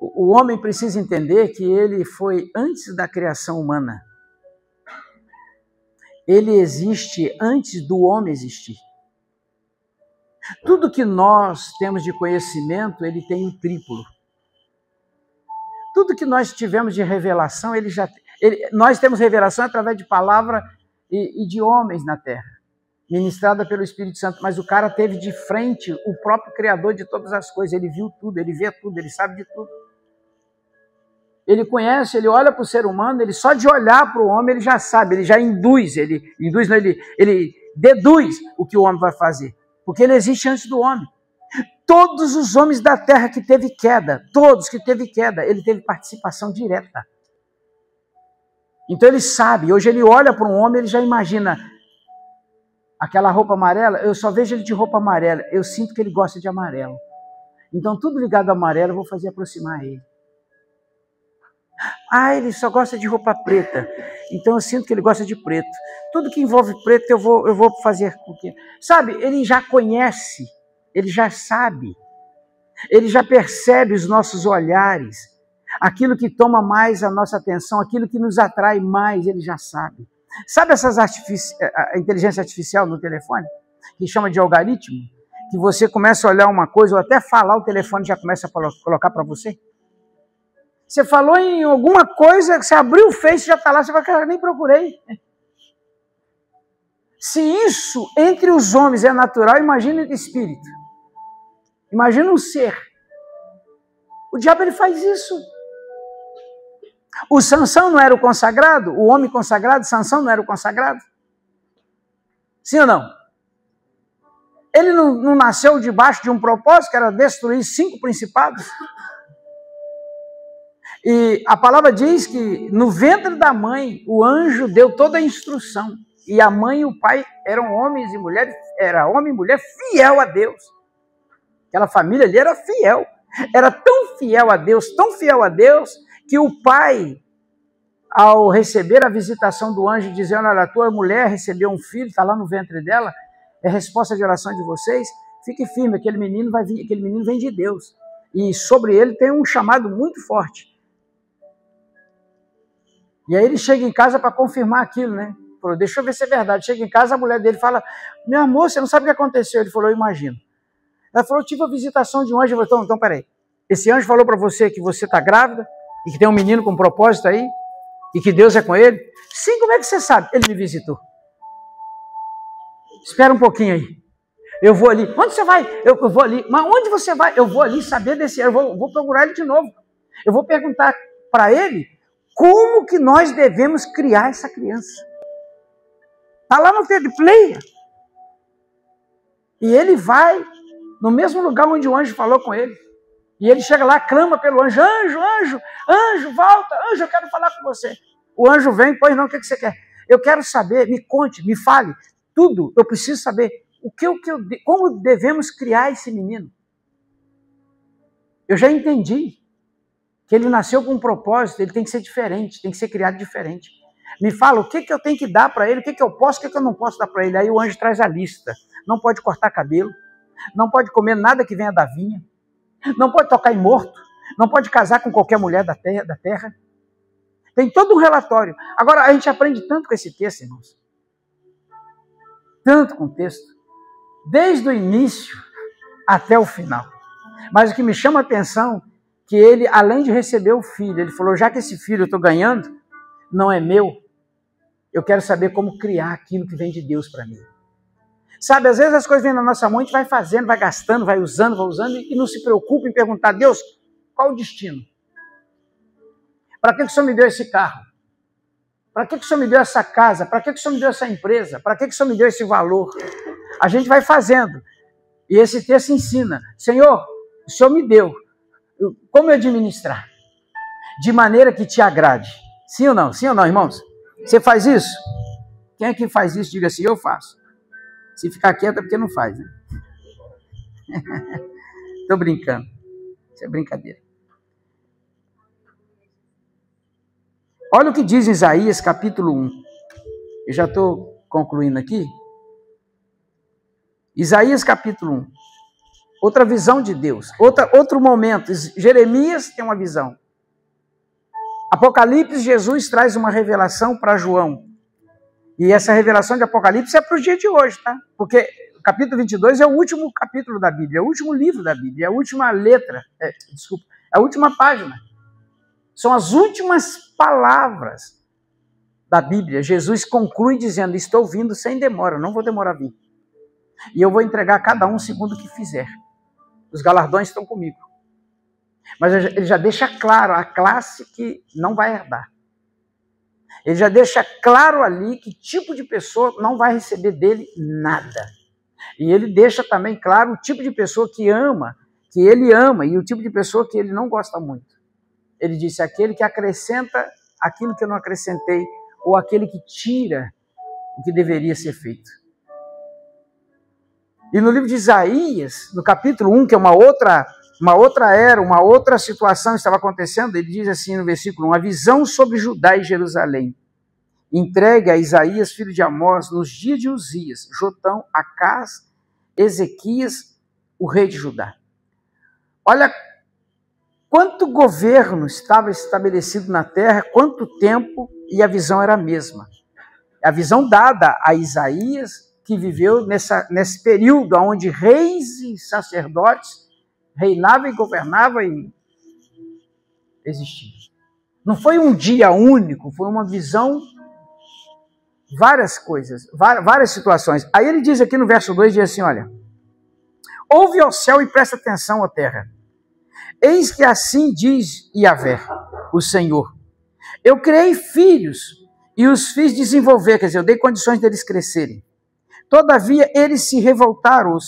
Speaker 1: o homem precisa entender que ele foi antes da criação humana. Ele existe antes do homem existir. Tudo que nós temos de conhecimento, ele tem um triplo. Tudo que nós tivemos de revelação, nós temos revelação através de palavra e de homens na terra, ministrada pelo Espírito Santo, mas o cara teve de frente o próprio Criador de todas as coisas, ele viu tudo, ele vê tudo, ele sabe de tudo. Ele conhece, ele olha para o ser humano, ele só de olhar para o homem, ele já sabe, ele já induz, ele deduz o que o homem vai fazer, porque ele existe antes do homem. Todos os homens da terra que teve queda, todos que teve queda, ele teve participação direta. Então ele sabe, hoje ele olha para um homem, ele já imagina aquela roupa amarela, eu só vejo ele de roupa amarela, eu sinto que ele gosta de amarelo. Então tudo ligado a amarelo eu vou fazer aproximar ele. Ah, ele só gosta de roupa preta, então eu sinto que ele gosta de preto. Tudo que envolve preto eu vou fazer com que... Sabe, ele já conhece, ele já sabe, ele já percebe os nossos olhares, aquilo que toma mais a nossa atenção, aquilo que nos atrai mais, ele já sabe. Sabe a inteligência artificial no telefone, que chama de algoritmo? Que você começa a olhar uma coisa, ou até falar, o telefone já começa a colocar para você? Você falou em alguma coisa, você abriu o Face, já está lá, você vai, cara, nem procurei. Se isso entre os homens é natural, imagina o espírito. Imagina um ser. O diabo ele faz isso. O Sansão não era o consagrado? O homem consagrado, Sansão não era o consagrado? Sim ou não? Ele não nasceu debaixo de um propósito, que era destruir 5 principados? E a palavra diz que no ventre da mãe, o anjo deu toda a instrução. E a mãe e o pai eram homens e mulheres, era homem e mulher fiel a Deus. Aquela família ali era fiel. Era tão fiel a Deus, que o pai, ao receber a visitação do anjo, dizendo, olha, a tua mulher recebeu um filho, está lá no ventre dela, é resposta de oração de vocês, fique firme, aquele menino vem de Deus. E sobre ele tem um chamado muito forte. E aí ele chega em casa para confirmar aquilo, né? Falou, deixa eu ver se é verdade. Chega em casa, a mulher dele fala, meu amor, você não sabe o que aconteceu? Ele falou, eu imagino. Ela falou, eu tive a visitação de um anjo. Eu falei, então peraí. Esse anjo falou para você que você está grávida e que tem um menino com propósito aí e que Deus é com ele? Sim, como é que você sabe? Ele me visitou. Espera um pouquinho aí. Eu vou ali. Onde você vai? Eu vou ali. Mas onde você vai? Eu vou ali saber desse. Eu vou procurar ele de novo. Eu vou perguntar para ele como que nós devemos criar essa criança. Está lá no third player. E ele vai no mesmo lugar onde o anjo falou com ele. E ele chega lá, clama pelo anjo, anjo, volta, anjo, eu quero falar com você. O anjo vem, pois não, o que você quer? Eu quero saber, me conte, me fale, tudo, eu preciso saber como devemos criar esse menino. Eu já entendi que ele nasceu com um propósito, ele tem que ser diferente, tem que ser criado diferente. Me fala o que eu tenho que dar para ele, o que eu posso, o que eu não posso dar para ele. Aí o anjo traz a lista. Não pode cortar cabelo, não pode comer nada que venha da vinha, não pode tocar em morto, não pode casar com qualquer mulher da terra. Tem todo um relatório. Agora, a gente aprende tanto com esse texto, irmãos. Tanto com o texto. desde o início até o final. Mas o que me chama a atenção é que ele, além de receber o filho, ele falou, já que esse filho eu estou ganhando, não é meu, eu quero saber como criar aquilo que vem de Deus para mim. Sabe, às vezes as coisas vêm na nossa mão, a gente vai fazendo, vai gastando, vai usando e não se preocupa em perguntar, Deus, qual o destino? Para que o Senhor me deu esse carro? Para que o Senhor me deu essa casa? Para que o Senhor me deu essa empresa? Para que o Senhor me deu esse valor? A gente vai fazendo. E esse texto ensina, Senhor, o Senhor me deu. Como eu administrar? De maneira que te agrade. Sim ou não? Sim ou não, irmãos? Você faz isso? Quem é que faz isso? Diga assim, eu faço. Se ficar quieto é porque não faz, né? Estou brincando. Isso é brincadeira. Olha o que diz Isaías, capítulo 1. Eu já estou concluindo aqui. Isaías, capítulo 1. Outra visão de Deus. Outro momento. Jeremias tem uma visão. Apocalipse, Jesus traz uma revelação para João. E essa revelação de Apocalipse é para o dia de hoje, tá? Porque o capítulo 22 é o último capítulo da Bíblia, é o último livro da Bíblia, é a última letra, é a última página. São as últimas palavras da Bíblia. Jesus conclui dizendo, estou vindo sem demora, não vou demorar a vir. E eu vou entregar a cada um segundo o que fizer. Os galardões estão comigo. Mas ele já deixa claro a classe que não vai herdar. Ele já deixa claro ali que tipo de pessoa não vai receber dele nada. E ele deixa também claro o tipo de pessoa que ele ama, e o tipo de pessoa que ele não gosta muito. Ele disse, aquele que acrescenta aquilo que eu não acrescentei, ou aquele que tira o que deveria ser feito. E no livro de Isaías, no capítulo 1, que é uma outra era, uma outra situação estava acontecendo, ele diz assim no versículo 1, a visão sobre Judá e Jerusalém, entregue a Isaías, filho de Amós, nos dias de Uzias, Jotão, Acás, Ezequias, o rei de Judá. Olha quanto governo estava estabelecido na terra, quanto tempo, e a visão era a mesma. A visão dada a Isaías, que viveu nesse período onde reis e sacerdotes reinavam e governavam e existiam. Não foi um dia único, foi uma visão, várias coisas, várias situações. Aí ele diz aqui no verso 2, diz assim, olha, ouve ao céu e presta atenção, ó terra. Eis que assim diz Yahvé, o Senhor. Eu criei filhos e os fiz desenvolver, quer dizer, eu dei condições deles crescerem. Todavia, eles se revoltaram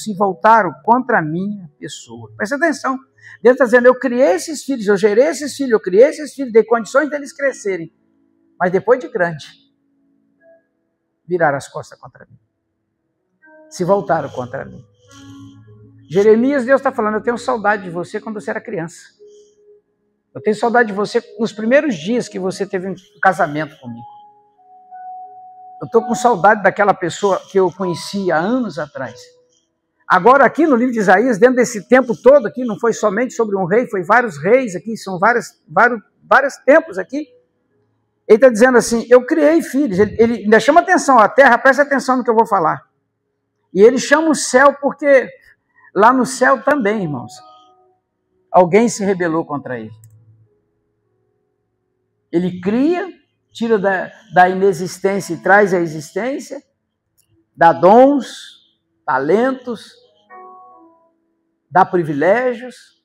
Speaker 1: contra a minha pessoa. Presta atenção. Deus está dizendo, eu criei esses filhos, eu gerei esses filhos, eu criei esses filhos, dei condições deles crescerem. Mas depois de grande, viraram as costas contra mim. Se voltaram contra mim. Jeremias, Deus está falando, eu tenho saudade de você quando você era criança. Eu tenho saudade de você nos primeiros dias que você teve um casamento comigo. Eu estou com saudade daquela pessoa que eu conheci há anos atrás. Agora aqui no livro de Isaías, dentro desse tempo todo aqui, não foi somente sobre um rei, foi vários reis aqui, são vários tempos aqui. Ele está dizendo assim, eu criei filhos. Ele ainda chama atenção, a terra, presta atenção no que eu vou falar. E ele chama o céu porque lá no céu também, irmãos, alguém se rebelou contra ele. Ele cria, tira da inexistência e traz a existência, dá dons, talentos, dá privilégios,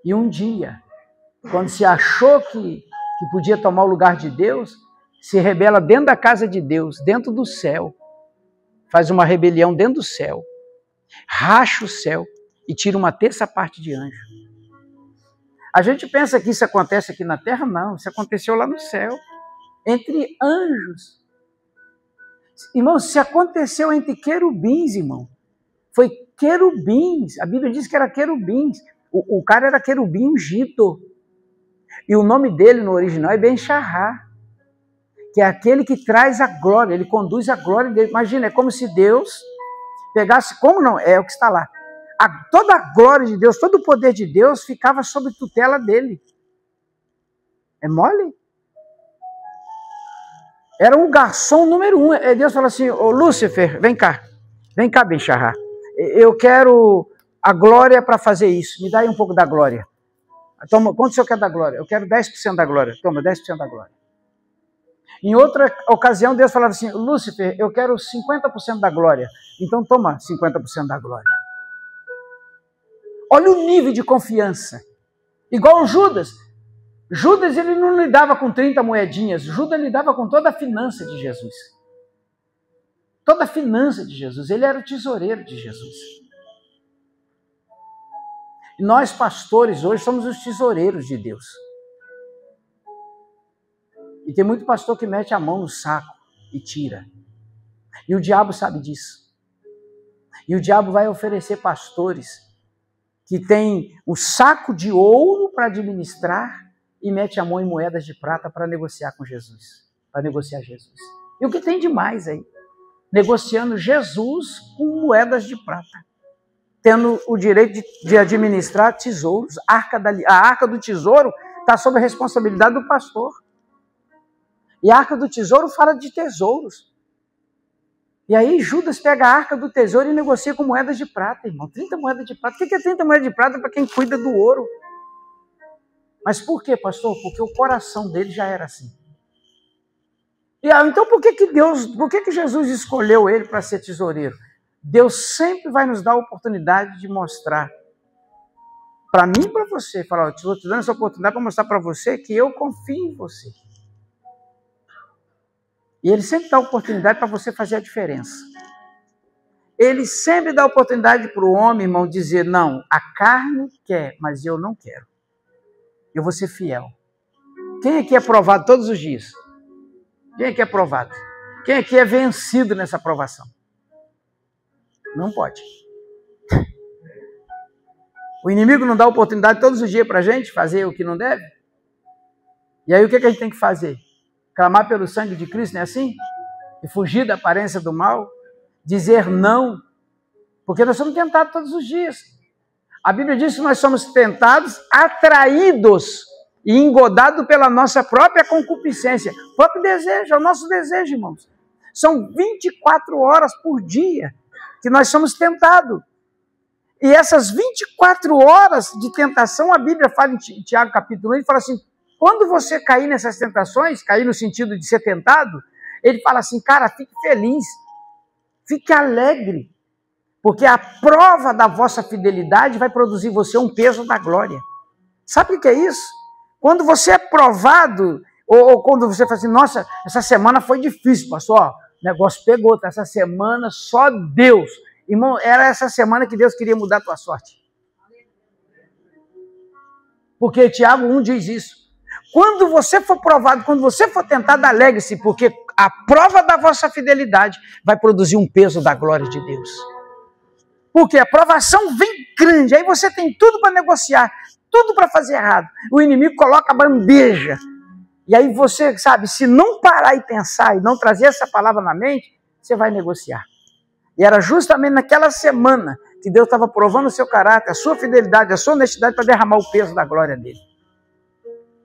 Speaker 1: e um dia, quando se achou que podia tomar o lugar de Deus, se rebela dentro da casa de Deus, dentro do céu, faz uma rebelião dentro do céu, racha o céu e tira uma terça parte de anjo. A gente pensa que isso acontece aqui na terra? Não, isso aconteceu lá no céu. Entre anjos. Irmão, se aconteceu entre querubins, irmão, foi querubins, a Bíblia diz que era querubins, o cara era querubim ungido, e o nome dele no original é Ben-Shahar, que é aquele que traz a glória, ele conduz a glória dele. Imagina, é como se Deus pegasse, como não, é o que está lá, toda a glória de Deus, todo o poder de Deus ficava sob tutela dele. É mole? Era um garçom número 1. Deus falou assim, ô Lúcifer, vem cá Ben-Shahar. eu quero a glória para fazer isso, me dá aí um pouco da glória. Toma, quanto o senhor quer da glória? Eu quero 10% da glória. Toma, 10% da glória. Em outra ocasião, Deus falava assim, Lúcifer, eu quero 50% da glória. Então toma 50% da glória. Olha o nível de confiança. Igual o Judas. Judas, ele não lidava com 30 moedinhas. Judas lidava com toda a finança de Jesus. Toda a finança de Jesus. Ele era o tesoureiro de Jesus. E nós, pastores, hoje somos os tesoureiros de Deus. E tem muito pastor que mete a mão no saco e tira. E o diabo sabe disso. E o diabo vai oferecer pastores que têm um saco de ouro para administrar e mete a mão em moedas de prata para negociar com Jesus. Para negociar Jesus. E o que tem de mais aí? Negociando Jesus com moedas de prata. Tendo o direito de administrar tesouros. A arca do tesouro está sob a responsabilidade do pastor. E a arca do tesouro fala de tesouros. E aí Judas pega a arca do tesouro e negocia com moedas de prata, irmão. 30 moedas de prata. O que é 30 moedas de prata para quem cuida do ouro? Mas por quê, pastor? Porque o coração dele já era assim. E então por que Jesus escolheu ele para ser tesoureiro? Deus sempre vai nos dar a oportunidade de mostrar para mim e para você. Falar, eu estou te dando essa oportunidade para mostrar para você que eu confio em você. E ele sempre dá oportunidade para você fazer a diferença. Ele sempre dá oportunidade para o homem, irmão, dizer, não, a carne quer, mas eu não quero. Eu vou ser fiel. Quem aqui é provado todos os dias? Quem aqui é provado? Quem aqui é vencido nessa provação? Não pode. O inimigo não dá oportunidade todos os dias para a gente fazer o que não deve? E aí o que a gente tem que fazer? Clamar pelo sangue de Cristo, não é assim? E fugir da aparência do mal? Dizer não? Porque nós somos tentados todos os dias. A Bíblia diz que nós somos tentados, atraídos e engodados pela nossa própria concupiscência. O próprio desejo, é o nosso desejo, irmãos. São 24 horas por dia que nós somos tentados. E essas 24 horas de tentação, a Bíblia fala em Tiago capítulo 1, ele fala assim, quando você cair nessas tentações, cair no sentido de ser tentado, ele fala assim, cara, fique feliz, fique alegre, porque a prova da vossa fidelidade vai produzir em você um peso da glória. Sabe o que é isso? Quando você é provado, ou quando você fala assim, nossa, essa semana foi difícil, pastor, ó, o negócio pegou, tá? Essa semana só Deus. Irmão, era essa semana que Deus queria mudar a tua sorte. Porque Tiago 1 diz isso. Quando você for provado, quando você for tentado, alegre-se, porque a prova da vossa fidelidade vai produzir um peso da glória de Deus. Porque a provação vem grande, aí você tem tudo para negociar, tudo para fazer errado. O inimigo coloca a bandeja. E aí você, sabe, se não parar e pensar e não trazer essa palavra na mente, você vai negociar. E era justamente naquela semana que Deus estava provando o seu caráter, a sua fidelidade, a sua honestidade para derramar o peso da glória dele.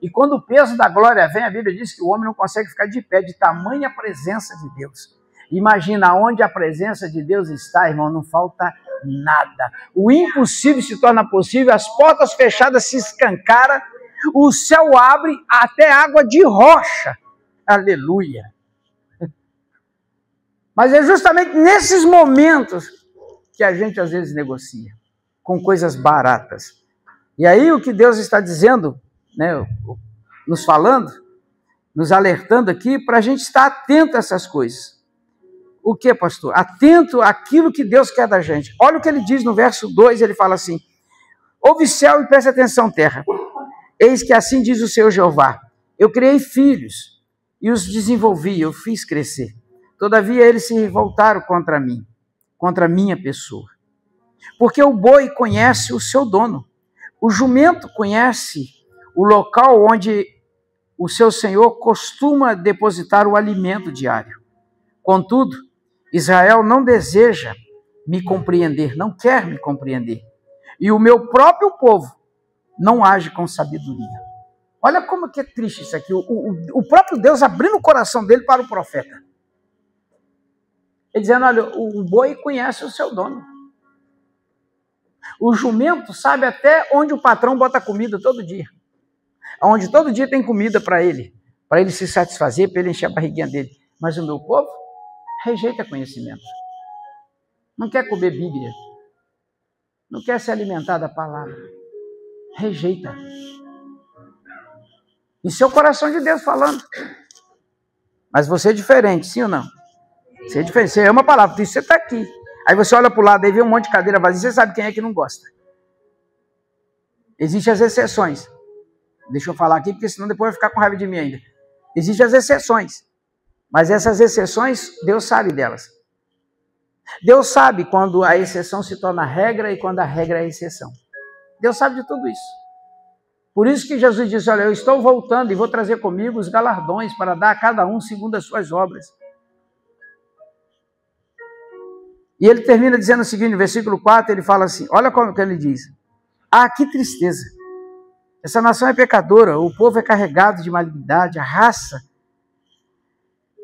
Speaker 1: E quando o peso da glória vem, a Bíblia diz que o homem não consegue ficar de pé de tamanha presença de Deus. Imagina onde a presença de Deus está, irmão, não falta nada. O impossível se torna possível, as portas fechadas se escancaram, o céu abre até água de rocha. Aleluia. Mas é justamente nesses momentos que a gente às vezes negocia com coisas baratas. E aí o que Deus está dizendo, né, nos falando, nos alertando aqui, para a gente estar atento a essas coisas. O que, pastor? Atento àquilo que Deus quer da gente. Olha o que ele diz no verso 2, ele fala assim, ouve céu e preste atenção, terra. Eis que assim diz o Senhor Jeová, eu criei filhos e os desenvolvi, eu fiz crescer. Todavia eles se revoltaram contra mim, contra a minha pessoa. Porque o boi conhece o seu dono, o jumento conhece o local onde o seu senhor costuma depositar o alimento diário. Contudo, Israel não deseja me compreender, não quer me compreender. E o meu próprio povo não age com sabedoria. Olha como que é triste isso aqui. O próprio Deus abrindo o coração dele para o profeta. Ele dizendo, olha, o boi conhece o seu dono. O jumento sabe até onde o patrão bota comida todo dia. Onde todo dia tem comida para ele se satisfazer, para ele encher a barriguinha dele. Mas o meu povo rejeita conhecimento. Não quer comer Bíblia. Não quer se alimentar da palavra. Rejeita. Isso é o coração de Deus falando. Mas você é diferente, sim ou não? Você é diferente. Você ama a palavra, por isso você está aqui. Aí você olha para o lado e vê um monte de cadeira vazia, você sabe quem é que não gosta. Existem as exceções. Deixa eu falar aqui, porque senão depois vai ficar com raiva de mim ainda. Existem as exceções. Mas essas exceções, Deus sabe delas. Deus sabe quando a exceção se torna regra e quando a regra é a exceção. Deus sabe de tudo isso. Por isso que Jesus disse, olha, eu estou voltando e vou trazer comigo os galardões para dar a cada um segundo as suas obras. E ele termina dizendo o seguinte, no versículo 4, ele fala assim, olha como que ele diz. Ah, que tristeza. Essa nação é pecadora, o povo é carregado de malignidade, a raça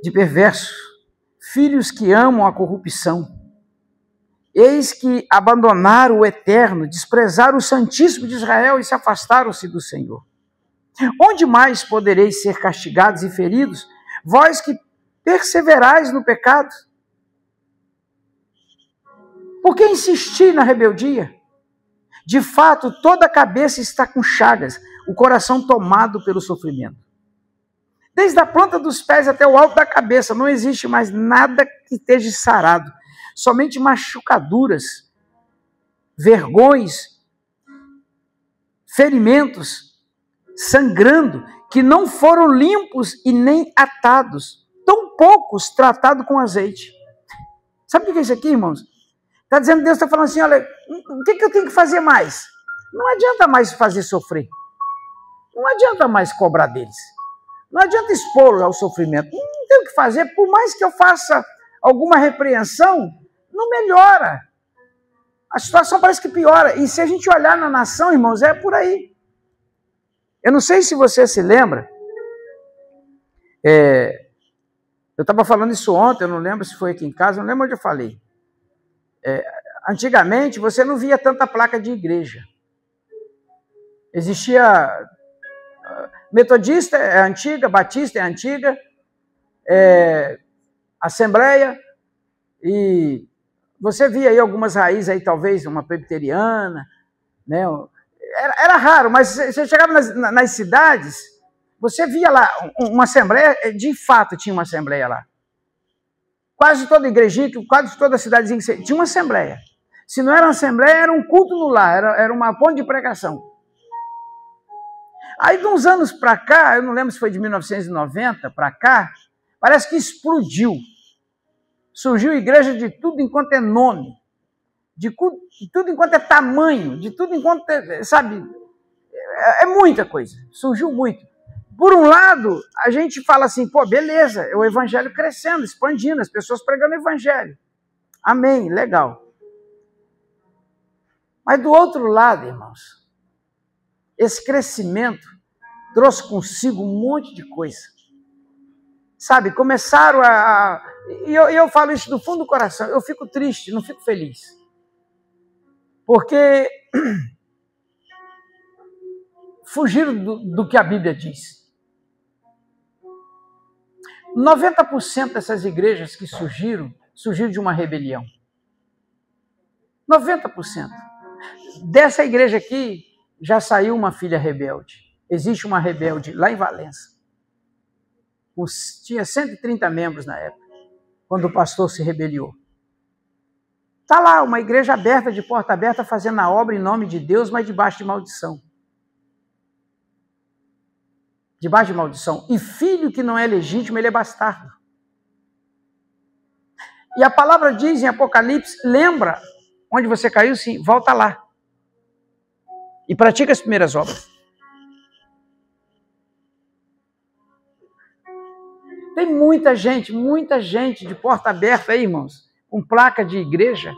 Speaker 1: de perversos, filhos que amam a corrupção. Eis que abandonaram o Eterno, desprezaram o Santíssimo de Israel e se afastaram-se do Senhor. Onde mais podereis ser castigados e feridos, vós que perseverais no pecado? Por que insistir na rebeldia? De fato, toda a cabeça está com chagas, o coração tomado pelo sofrimento. Desde a planta dos pés até o alto da cabeça, não existe mais nada que esteja sarado. Somente machucaduras, vergões, ferimentos, sangrando, que não foram limpos e nem atados, tão poucos tratados com azeite. Sabe o que é isso aqui, irmãos? Está dizendo, Deus está falando assim, olha, o que eu tenho que fazer mais? Não adianta mais fazer sofrer. Não adianta mais cobrar deles. Não adianta expô-los ao sofrimento. Não tem o que fazer, por mais que eu faça alguma repreensão, não melhora. A situação parece que piora. E se a gente olhar na nação, irmãos, é por aí. Eu não sei se você se lembra. Eu estava falando isso ontem, eu não lembro se foi aqui em casa, não lembro onde eu falei. Antigamente, você não via tanta placa de igreja. Existia... Metodista é antiga, Batista é antiga, Assembleia, e você via aí algumas raízes, aí, talvez uma presbiteriana, né? Era raro, mas você chegava nas cidades, você via lá uma assembleia, de fato tinha uma assembleia lá. Quase toda igrejinha, quase toda cidadezinha tinha uma assembleia. Se não era uma assembleia, era um culto no lar, era uma ponte de pregação. Aí, de uns anos para cá, eu não lembro se foi de 1990 para cá, parece que explodiu. Surgiu igreja de tudo enquanto é nome, de tudo enquanto é tamanho, de tudo enquanto é, sabe, é muita coisa, surgiu muito. Por um lado, a gente fala assim, pô, beleza, é o evangelho crescendo, expandindo, as pessoas pregando o evangelho. Amém, legal. Mas do outro lado, irmãos, esse crescimento trouxe consigo um monte de coisa. Sabe, começaram e eu falo isso do fundo do coração, eu fico triste, não fico feliz. Porque fugiram do que a Bíblia diz. 90% dessas igrejas que surgiram de uma rebelião. 90%. Dessa igreja aqui, já saiu uma filha rebelde. Existe uma rebelde lá em Valença. Tinha 130 membros na época, quando o pastor se rebeliou. Está lá, uma igreja aberta, de porta aberta, fazendo a obra em nome de Deus, mas debaixo de maldição. Debaixo de maldição. E filho que não é legítimo, ele é bastardo. E a palavra diz em Apocalipse, lembra onde você caiu? Sim, volta lá. E pratica as primeiras obras. Tem muita gente de porta aberta aí, irmãos, com placa de igreja,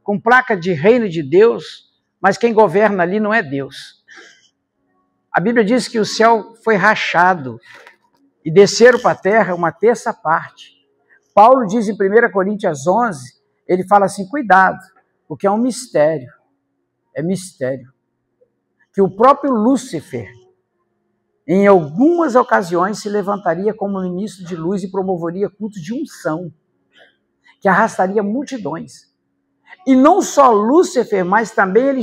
Speaker 1: com placa de reino de Deus, mas quem governa ali não é Deus. A Bíblia diz que o céu foi rachado e desceram para a terra uma terça parte. Paulo diz em 1 Coríntios 11, ele fala assim, cuidado, porque é um mistério. É mistério. Que o próprio Lúcifer, em algumas ocasiões, se levantaria como ministro de luz e promoveria cultos de unção, que arrastaria multidões. E não só Lúcifer, mas também ele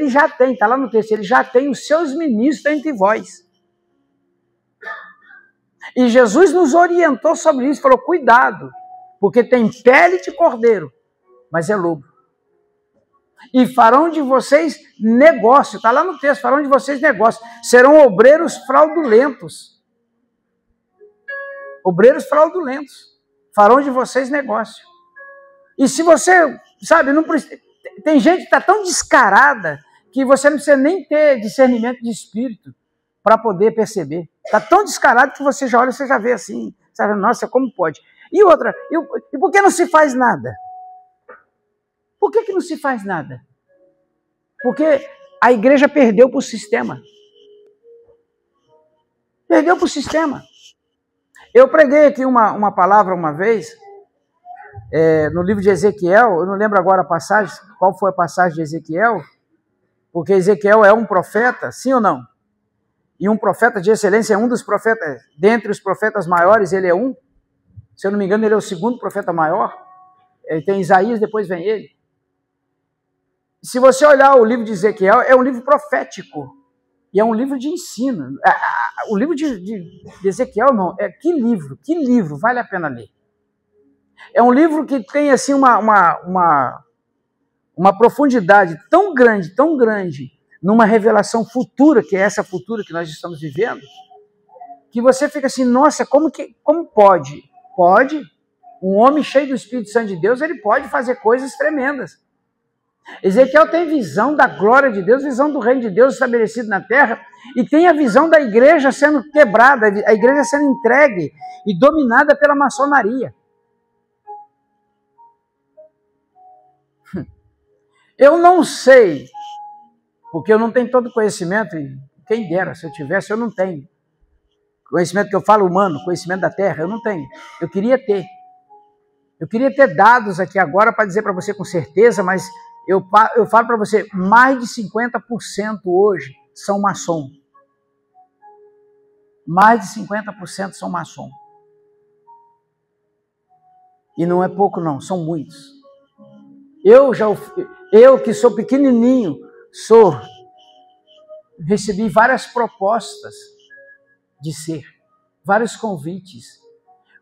Speaker 1: já tem, está lá no texto, ele já tem os seus ministros entre vós. E Jesus nos orientou sobre isso, falou, cuidado, porque tem pele de cordeiro, mas é lobo. E farão de vocês negócio, está lá no texto, farão de vocês negócio, serão obreiros fraudulentos. Obreiros fraudulentos, farão de vocês negócio. E se você, sabe, não precisa, tem gente que está tão descarada que você não precisa nem ter discernimento de espírito para poder perceber. Está tão descarado que você já olha e você já vê assim, sabe, nossa, como pode? E outra, e por que não se faz nada? Por que não se faz nada? Porque a igreja perdeu para o sistema. Perdeu para o sistema. Eu preguei aqui uma palavra uma vez, no livro de Ezequiel, eu não lembro agora a passagem, qual foi a passagem de Ezequiel, porque Ezequiel é um profeta, sim ou não? E um profeta de excelência é um dos profetas, dentre os profetas maiores, ele é um. Se eu não me engano, ele é o segundo profeta maior. Ele tem Isaías, depois vem ele. Se você olhar o livro de Ezequiel, é um livro profético. E é um livro de ensino. O livro de Ezequiel, irmão, que livro, vale a pena ler. É um livro que tem assim uma profundidade tão grande, numa revelação futura, que é essa futura que nós estamos vivendo, que você fica assim, nossa, como pode? Pode. Um homem cheio do Espírito Santo de Deus, ele pode fazer coisas tremendas. Ezequiel tem visão da glória de Deus, visão do reino de Deus estabelecido na terra, e tem a visão da igreja sendo quebrada, a igreja sendo entregue e dominada pela maçonaria. Eu não sei, porque eu não tenho todo o conhecimento, e quem dera, se eu tivesse, eu não tenho. Conhecimento que eu falo humano, conhecimento da terra, eu não tenho. Eu queria ter. Eu queria ter dados aqui agora para dizer para você com certeza, mas eu falo para você, mais de 50% hoje são maçom. Mais de 50% são maçom. E não é pouco não, são muitos. Eu que sou pequenininho, recebi várias propostas de ser, vários convites.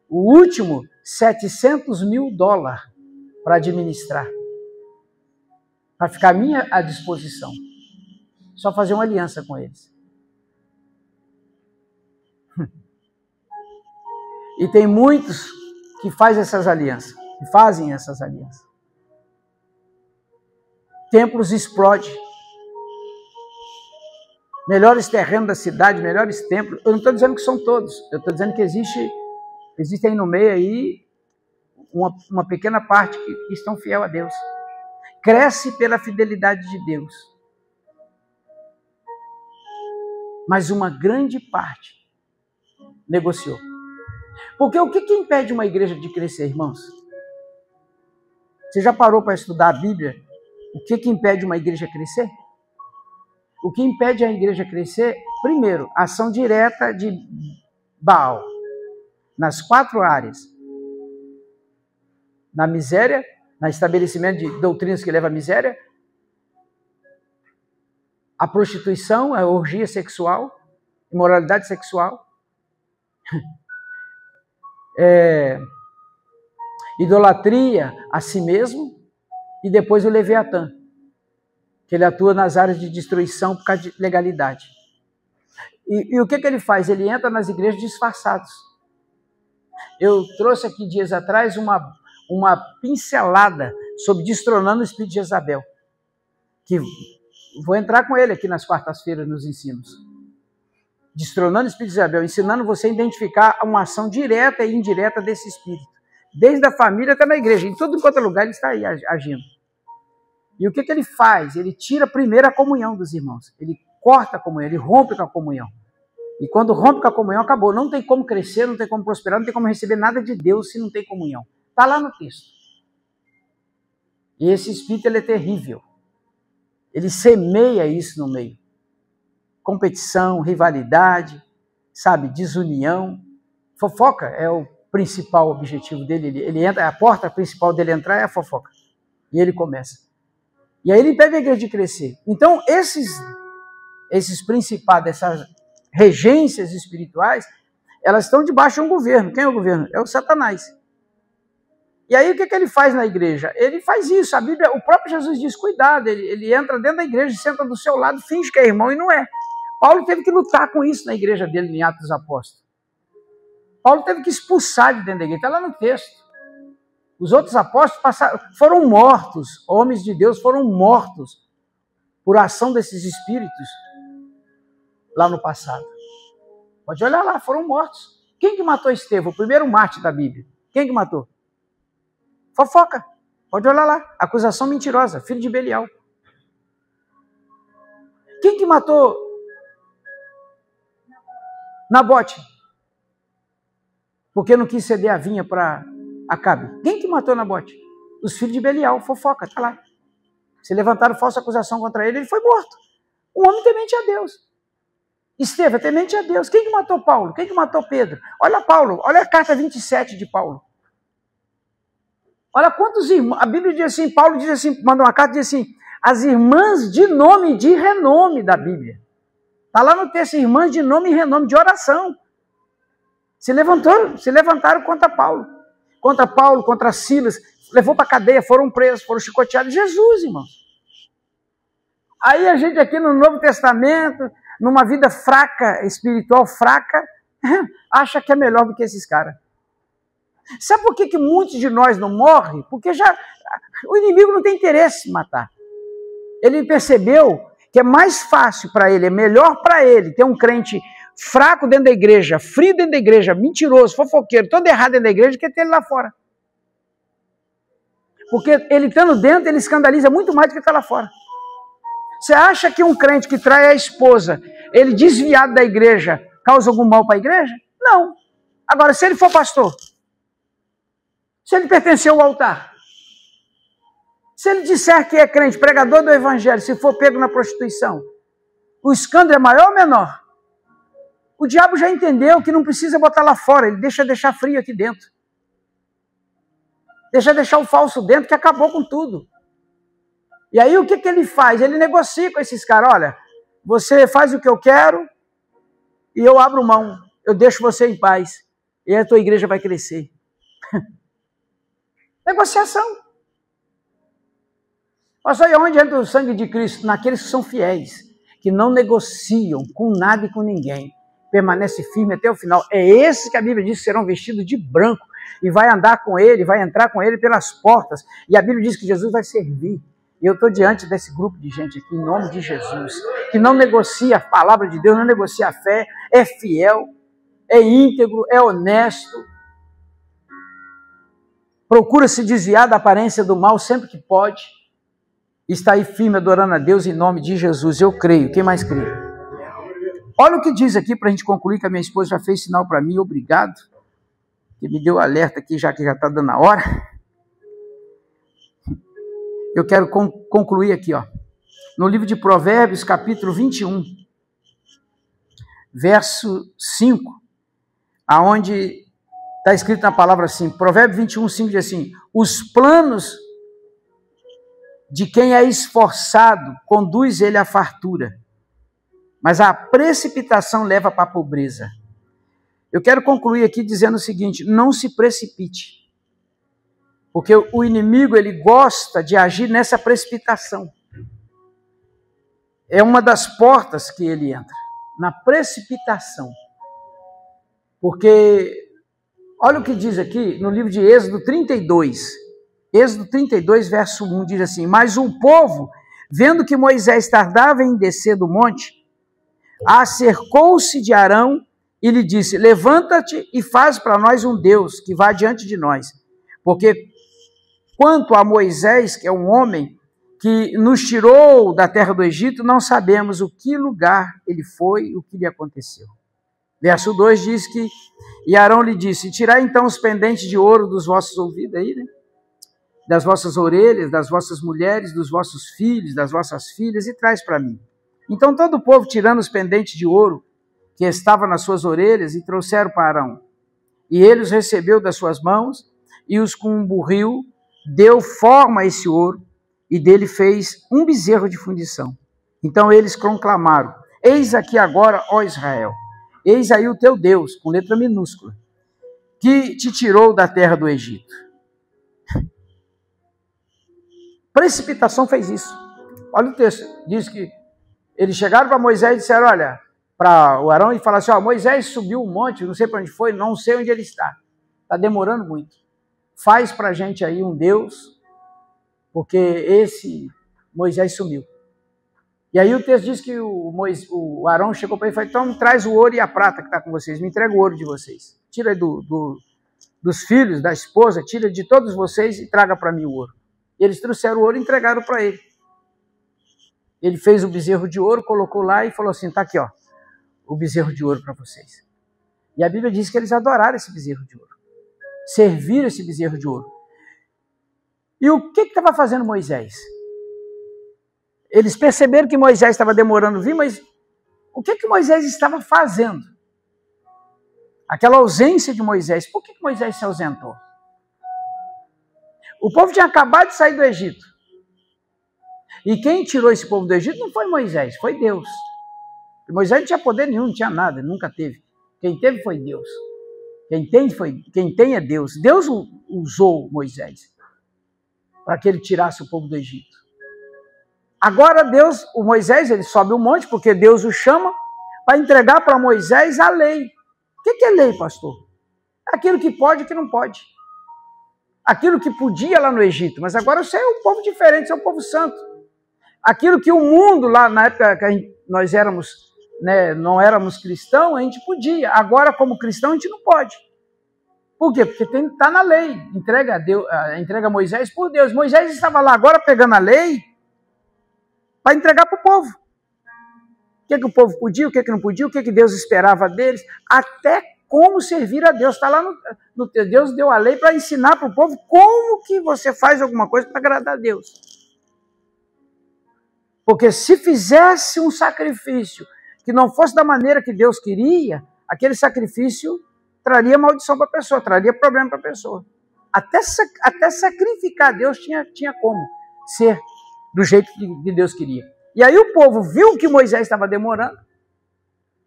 Speaker 1: O último, $700 mil para administrar, para ficar à disposição. Só fazer uma aliança com eles. E tem muitos que fazem essas alianças. Templos explodem. Melhores terrenos da cidade, melhores templos. Eu não estou dizendo que são todos. Eu estou dizendo que existe aí no meio aí uma pequena parte que estão fiel a Deus. Cresce pela fidelidade de Deus. Mas uma grande parte negociou. Porque o que impede uma igreja de crescer, irmãos? Você já parou para estudar a Bíblia? O que impede uma igreja a crescer? O que impede a igreja a crescer? Primeiro, ação direta de Baal, nas 4 áreas. Na miséria, no estabelecimento de doutrinas que levam à miséria, a prostituição, a orgia sexual, imoralidade sexual, idolatria a si mesmo, e depois o Leviatã, que ele atua nas áreas de destruição por causa de legalidade. E o que ele faz? Ele entra nas igrejas disfarçados. Eu trouxe aqui dias atrás uma pincelada sobre destronando o espírito de Jezabel, que vou entrar com ele aqui nas quartas-feiras nos ensinos. Destronando o espírito de Jezabel, ensinando você a identificar uma ação direta e indireta desse espírito. Desde a família até na igreja, em todo quanto lugar ele está aí agindo. E o que ele faz? Ele tira primeiro a comunhão dos irmãos. Ele corta a comunhão, ele rompe com a comunhão. E quando rompe com a comunhão, acabou. Não tem como crescer, não tem como prosperar, não tem como receber nada de Deus se não tem comunhão. Está lá no texto. E esse espírito, ele é terrível. ele semeia isso no meio. Competição, rivalidade, sabe, desunião. Fofoca é o principal objetivo dele. Ele entra, a porta principal dele entrar é a fofoca. E ele começa. E aí ele impede a igreja de crescer. Então, esses principados, essas regências espirituais, elas estão debaixo de um governo. Quem é o governo? É o Satanás. E aí o que ele faz na igreja? Ele faz isso. A Bíblia, o próprio Jesus diz, cuidado, ele entra dentro da igreja, senta do seu lado, finge que é irmão e não é. Paulo teve que lutar com isso na igreja dele, em Atos dos Apóstolos. Paulo teve que expulsar de dentro da igreja, está lá no texto. Os outros apóstolos foram mortos, homens de Deus foram mortos por ação desses espíritos lá no passado. Pode olhar lá, foram mortos. Quem que matou Estevão? O primeiro mártir da Bíblia. Quem que matou? Fofoca. Pode olhar lá. Acusação mentirosa, filho de Belial. Quem que matou Nabote? Porque não quis ceder a vinha para Acabe. Quem que matou Nabote? Os filhos de Belial, fofoca, está lá. Se levantaram falsa acusação contra ele, ele foi morto. Um homem temente a Deus. Estevão, temente a Deus. Quem que matou Paulo? Quem que matou Pedro? Olha Paulo, olha a carta 27 de Paulo. Olha quantos irmãos. A Bíblia diz assim, Paulo diz assim, manda uma carta e diz assim, as irmãs de nome e de renome da Bíblia. Está lá no texto, irmãs de nome e renome, de oração. Se levantaram contra Paulo. Contra Paulo, contra Silas. Levou para a cadeia, foram presos, foram chicoteados. Jesus, irmãos. Aí a gente aqui no Novo Testamento, numa vida fraca, espiritual fraca, acha que é melhor do que esses caras. Sabe por que muitos de nós não morrem? Porque o inimigo não tem interesse em matar. Ele percebeu que é mais fácil para ele, é melhor para ele ter um crente fraco dentro da igreja, frio dentro da igreja, mentiroso, fofoqueiro, todo errado dentro da igreja, que ter ele lá fora. Porque ele estando dentro, ele escandaliza muito mais do que está lá fora. Você acha que um crente que trai a esposa, ele desviado da igreja, causa algum mal para a igreja? Não. Agora, se ele for pastor, se ele pertencer ao altar, se ele disser que é crente, pregador do evangelho, se for pego na prostituição, o escândalo é maior ou menor? O diabo já entendeu que não precisa botar lá fora, ele deixar frio aqui dentro. Deixar o falso dentro, que acabou com tudo. E aí o que ele faz? Ele negocia com esses caras, olha, você faz o que eu quero e eu abro mão, eu deixo você em paz, e a tua igreja vai crescer. Negociação. Olha só, e onde entra o sangue de Cristo? Naqueles que são fiéis, que não negociam com nada e com ninguém, permanece firme até o final. É esses que a Bíblia diz que serão vestidos de branco e vai andar com ele, vai entrar com ele pelas portas. E a Bíblia diz que Jesus vai servir. E eu estou diante desse grupo de gente aqui, em nome de Jesus, que não negocia a palavra de Deus, não negocia a fé, é fiel, é íntegro, é honesto, procura se desviar da aparência do mal sempre que pode, está aí firme adorando a Deus em nome de Jesus. Eu creio. Quem mais crê? Olha o que diz aqui para a gente concluir, que a minha esposa já fez sinal para mim, obrigado, que me deu alerta aqui, já que já está dando a hora. Eu quero concluir aqui, ó, no livro de Provérbios, capítulo 21, verso 5, aonde está escrito na palavra assim, Provérbios 21, 5 diz assim, os planos de quem é esforçado conduz ele à fartura, mas a precipitação leva para a pobreza. Eu quero concluir aqui dizendo o seguinte, não se precipite, porque o inimigo ele gosta de agir nessa precipitação. É uma das portas que ele entra, na precipitação. Porque, olha o que diz aqui no livro de Êxodo 32. Êxodo 32, verso 1, diz assim, mas o povo, vendo que Moisés tardava em descer do monte, acercou-se de Arão e lhe disse, levanta-te e faz para nós um Deus que vá diante de nós. Porque quanto a Moisés, que é um homem que nos tirou da terra do Egito, não sabemos o que lugar ele foi e o que lhe aconteceu. Verso 2 diz que, e Arão lhe disse, tirai então os pendentes de ouro dos vossos ouvidos aí, né? das vossas orelhas, das vossas mulheres, dos vossos filhos, das vossas filhas, e traz para mim. Então todo o povo, tirando os pendentes de ouro que estavam nas suas orelhas, e trouxeram para Arão. E ele os recebeu das suas mãos, e os com um burril, deu forma a esse ouro, e dele fez um bezerro de fundição. Então eles conclamaram: eis aqui agora, ó Israel, eis aí o teu Deus, com letra minúscula, que te tirou da terra do Egito. Precipitação fez isso. Olha o texto, diz que eles chegaram para Moisés e disseram, olha, para o Arão, e falaram assim, ó, Moisés subiu um monte, não sei para onde foi, não sei onde ele está demorando muito. Faz para a gente aí um Deus, porque esse Moisés sumiu. E aí o texto diz que o Arão chegou para ele e falou, então traz o ouro e a prata que está com vocês, me entrega o ouro de vocês. Tira dos filhos, da esposa, tira de todos vocês e traga para mim o ouro. E eles trouxeram o ouro e entregaram para ele. Ele fez o bezerro de ouro, colocou lá e falou assim, está aqui, ó, o bezerro de ouro para vocês. E a Bíblia diz que eles adoraram esse bezerro de ouro. Serviram esse bezerro de ouro. E o que estava fazendo Moisés? Eles perceberam que Moisés estava demorando a vir, mas o que Moisés estava fazendo? Aquela ausência de Moisés, por que Moisés se ausentou? O povo tinha acabado de sair do Egito. E quem tirou esse povo do Egito não foi Moisés, foi Deus. E Moisés não tinha poder nenhum, não tinha nada, nunca teve. Quem teve foi Deus. Quem tem é Deus. Deus usou Moisés para que ele tirasse o povo do Egito. Agora o Moisés, ele sobe um monte, porque Deus o chama para entregar para Moisés a lei. O que é lei, pastor? Aquilo que pode e que não pode. Aquilo que podia lá no Egito, mas agora você é um povo diferente, você é um povo santo. Aquilo que o mundo, lá na época que nós éramos, né, não éramos cristãos, a gente podia. Agora, como cristão, a gente não pode. Por quê? Porque está na lei. Entrega a Moisés por Deus. Moisés estava lá agora pegando a lei para entregar para o povo. O que o povo podia, o que não podia, o que Deus esperava deles, até como servir a Deus. Está lá no Deus deu a lei para ensinar para o povo como que você faz alguma coisa para agradar a Deus. Porque se fizesse um sacrifício que não fosse da maneira que Deus queria, aquele sacrifício traria maldição para a pessoa, traria problema para a pessoa. Até sacrificar Deus tinha como ser do jeito que Deus queria. E aí o povo viu que Moisés estava demorando,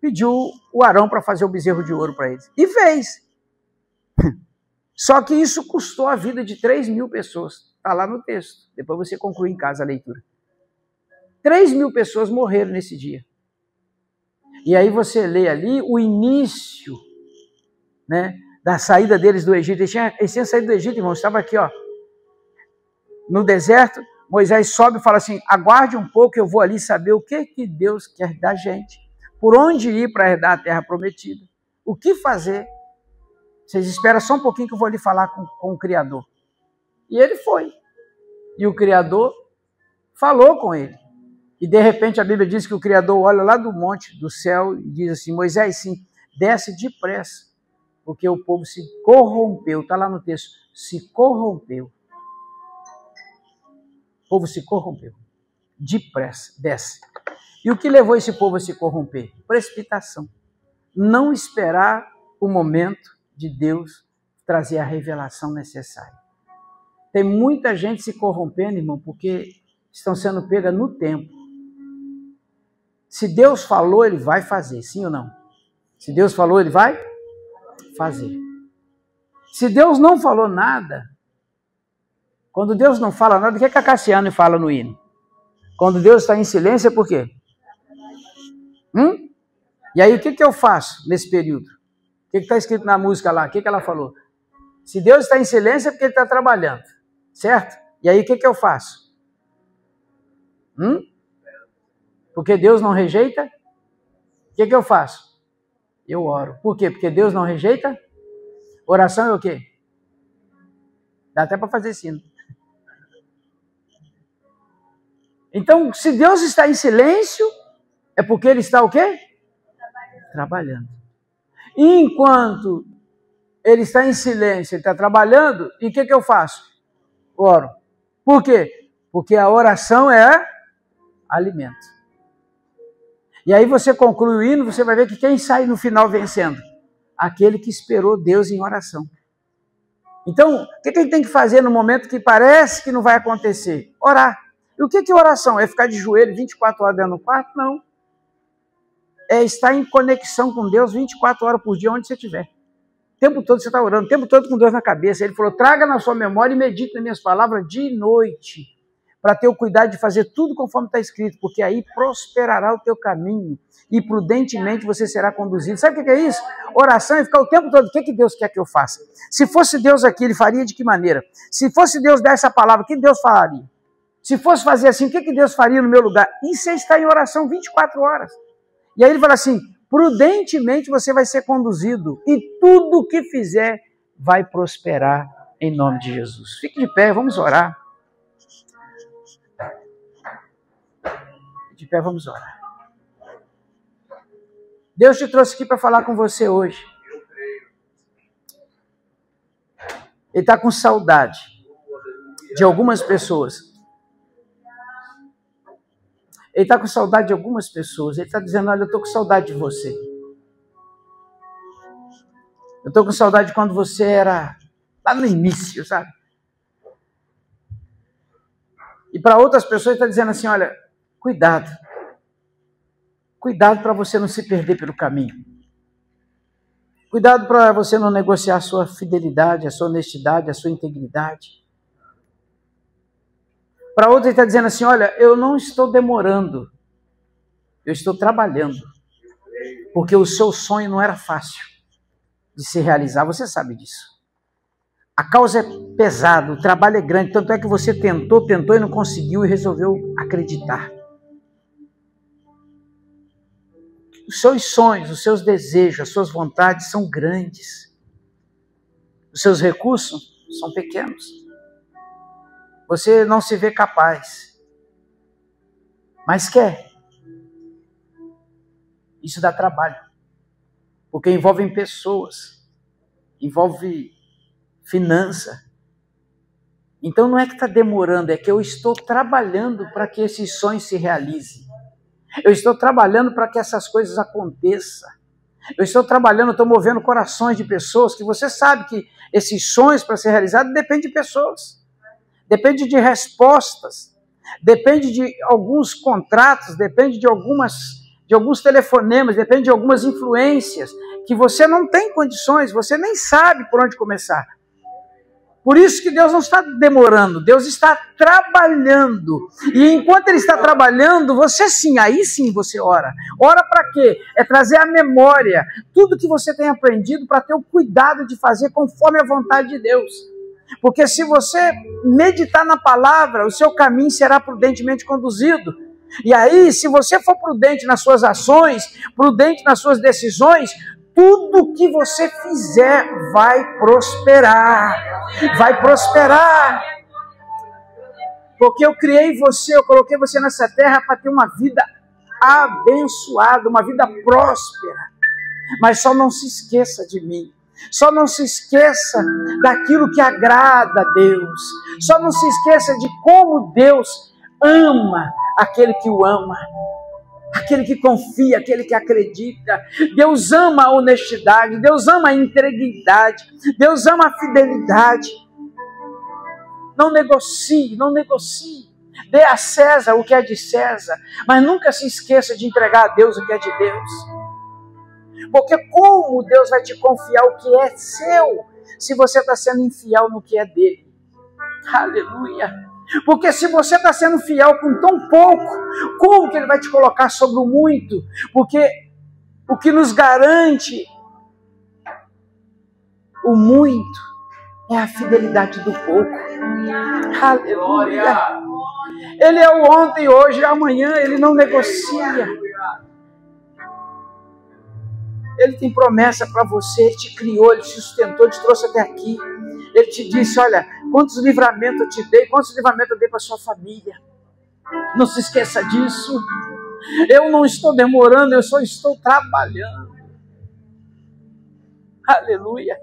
Speaker 1: pediu o Arão para fazer o bezerro de ouro para eles. E fez. Só que isso custou a vida de 3.000 pessoas. Está lá no texto. Depois você conclui em casa a leitura. 3.000 pessoas morreram nesse dia. E aí você lê ali o início, né, da saída deles do Egito. Eles tinham saído do Egito, irmão. Estava aqui, ó, no deserto. Moisés sobe e fala assim, aguarde um pouco, eu vou ali saber o que Deus quer da gente. Por onde ir para herdar a terra prometida. O que fazer? Vocês esperam só um pouquinho que eu vou ali falar com o Criador. E ele foi. E o Criador falou com ele. E de repente a Bíblia diz que o Criador olha lá do monte, do céu, e diz assim, Moisés, sim, desce depressa, porque o povo se corrompeu. Está lá no texto, se corrompeu. O povo se corrompeu. Depressa, desce. E o que levou esse povo a se corromper? Precipitação. Não esperar o momento de Deus trazer a revelação necessária. Tem muita gente se corrompendo, irmão, porque estão sendo pega no tempo. Se Deus falou, ele vai fazer, sim ou não? Se Deus falou, ele vai fazer. Se Deus não falou nada, quando Deus não fala nada, o que a Cassiane fala no hino? Quando Deus está em silêncio, é por quê? E aí, o que eu faço nesse período? O que está escrito na música lá? O que ela falou? Se Deus está em silêncio, é porque Ele está trabalhando. Certo? E aí, o que eu faço? Porque Deus não rejeita? O que eu faço? Eu oro. Por quê? Porque Deus não rejeita? Oração é o quê? Dá até para fazer sino. Então, se Deus está em silêncio, é porque Ele está o quê? Trabalhando. E enquanto Ele está em silêncio, Ele está trabalhando, e o que eu faço? Oro. Por quê? Porque a oração é alimento. E aí você conclui o hino, você vai ver que quem sai no final vencendo? Aquele que esperou Deus em oração. Então, o que a gente tem que fazer no momento que parece que não vai acontecer? Orar. E o que é oração? É ficar de joelho 24 horas dentro do quarto? Não. É estar em conexão com Deus 24 horas por dia, onde você estiver. O tempo todo você está orando, o tempo todo com Deus na cabeça. Ele falou, traga na sua memória e medite nas minhas palavras de noite, para ter o cuidado de fazer tudo conforme está escrito, porque aí prosperará o teu caminho e prudentemente você será conduzido. Sabe o que é isso? Oração é ficar o tempo todo, o que Deus quer que eu faça? Se fosse Deus aqui, Ele faria de que maneira? Se fosse Deus dar essa palavra, o que Deus falaria? Se fosse fazer assim, o que Deus faria no meu lugar? E você está em oração 24 horas. E aí Ele fala assim, prudentemente você vai ser conduzido e tudo o que fizer vai prosperar em nome de Jesus. Fique de pé, vamos orar. De pé, vamos orar. Deus te trouxe aqui para falar com você hoje. Ele está com saudade de algumas pessoas. Ele está com saudade de algumas pessoas. Ele está dizendo, olha, eu estou com saudade de você. Eu estou com saudade de quando você era lá no início, sabe? E para outras pessoas ele está dizendo assim, olha, cuidado. Cuidado para você não se perder pelo caminho. Cuidado para você não negociar a sua fidelidade, a sua honestidade, a sua integridade. Para outros ele está dizendo assim, olha, eu não estou demorando. Eu estou trabalhando. Porque o seu sonho não era fácil de se realizar. Você sabe disso. A causa é pesada, o trabalho é grande. Tanto é que você tentou e não conseguiu e resolveu acreditar. Os seus sonhos, os seus desejos, as suas vontades são grandes. Os seus recursos são pequenos. Você não se vê capaz, mas quer. Isso dá trabalho, porque envolve pessoas, envolve finança. Então não é que está demorando, é que eu estou trabalhando para que esses sonhos se realizem. Eu estou trabalhando para que essas coisas aconteçam. Eu estou trabalhando, estou movendo corações de pessoas que você sabe que esses sonhos para ser realizados dependem de pessoas. Depende de respostas, depende de alguns contratos, depende de alguns telefonemas, depende de algumas influências que você não tem condições, você nem sabe por onde começar. Por isso que Deus não está demorando, Deus está trabalhando. E enquanto Ele está trabalhando, você sim, aí sim você ora. Ora para quê? É trazer à memória tudo que você tem aprendido para ter o cuidado de fazer conforme a vontade de Deus. Porque se você meditar na palavra, o seu caminho será prudentemente conduzido. E aí, se você for prudente nas suas ações, prudente nas suas decisões, tudo que você fizer vai prosperar. Vai prosperar. Porque eu criei você, eu coloquei você nessa terra para ter uma vida abençoada, uma vida próspera. Mas só não se esqueça de mim. Só não se esqueça daquilo que agrada a Deus. Só não se esqueça de como Deus ama aquele que o ama. Aquele que confia, aquele que acredita. Deus ama a honestidade, Deus ama a integridade, Deus ama a fidelidade. Não negocie, não negocie. Dê a César o que é de César, mas nunca se esqueça de entregar a Deus o que é de Deus. Porque como Deus vai te confiar o que é seu, se você está sendo infiel no que é dele? Aleluia! Porque se você está sendo fiel com tão pouco, como que Ele vai te colocar sobre o muito? Porque o que nos garante o muito é a fidelidade do pouco. Aleluia! Ele é o ontem, hoje e amanhã, Ele não negocia. Ele tem promessa para você, Ele te criou, Ele te sustentou, Ele te trouxe até aqui. Ele te disse, olha, quantos livramentos eu te dei, quantos livramentos eu dei para sua família. Não se esqueça disso. Eu não estou demorando, eu só estou trabalhando. Aleluia.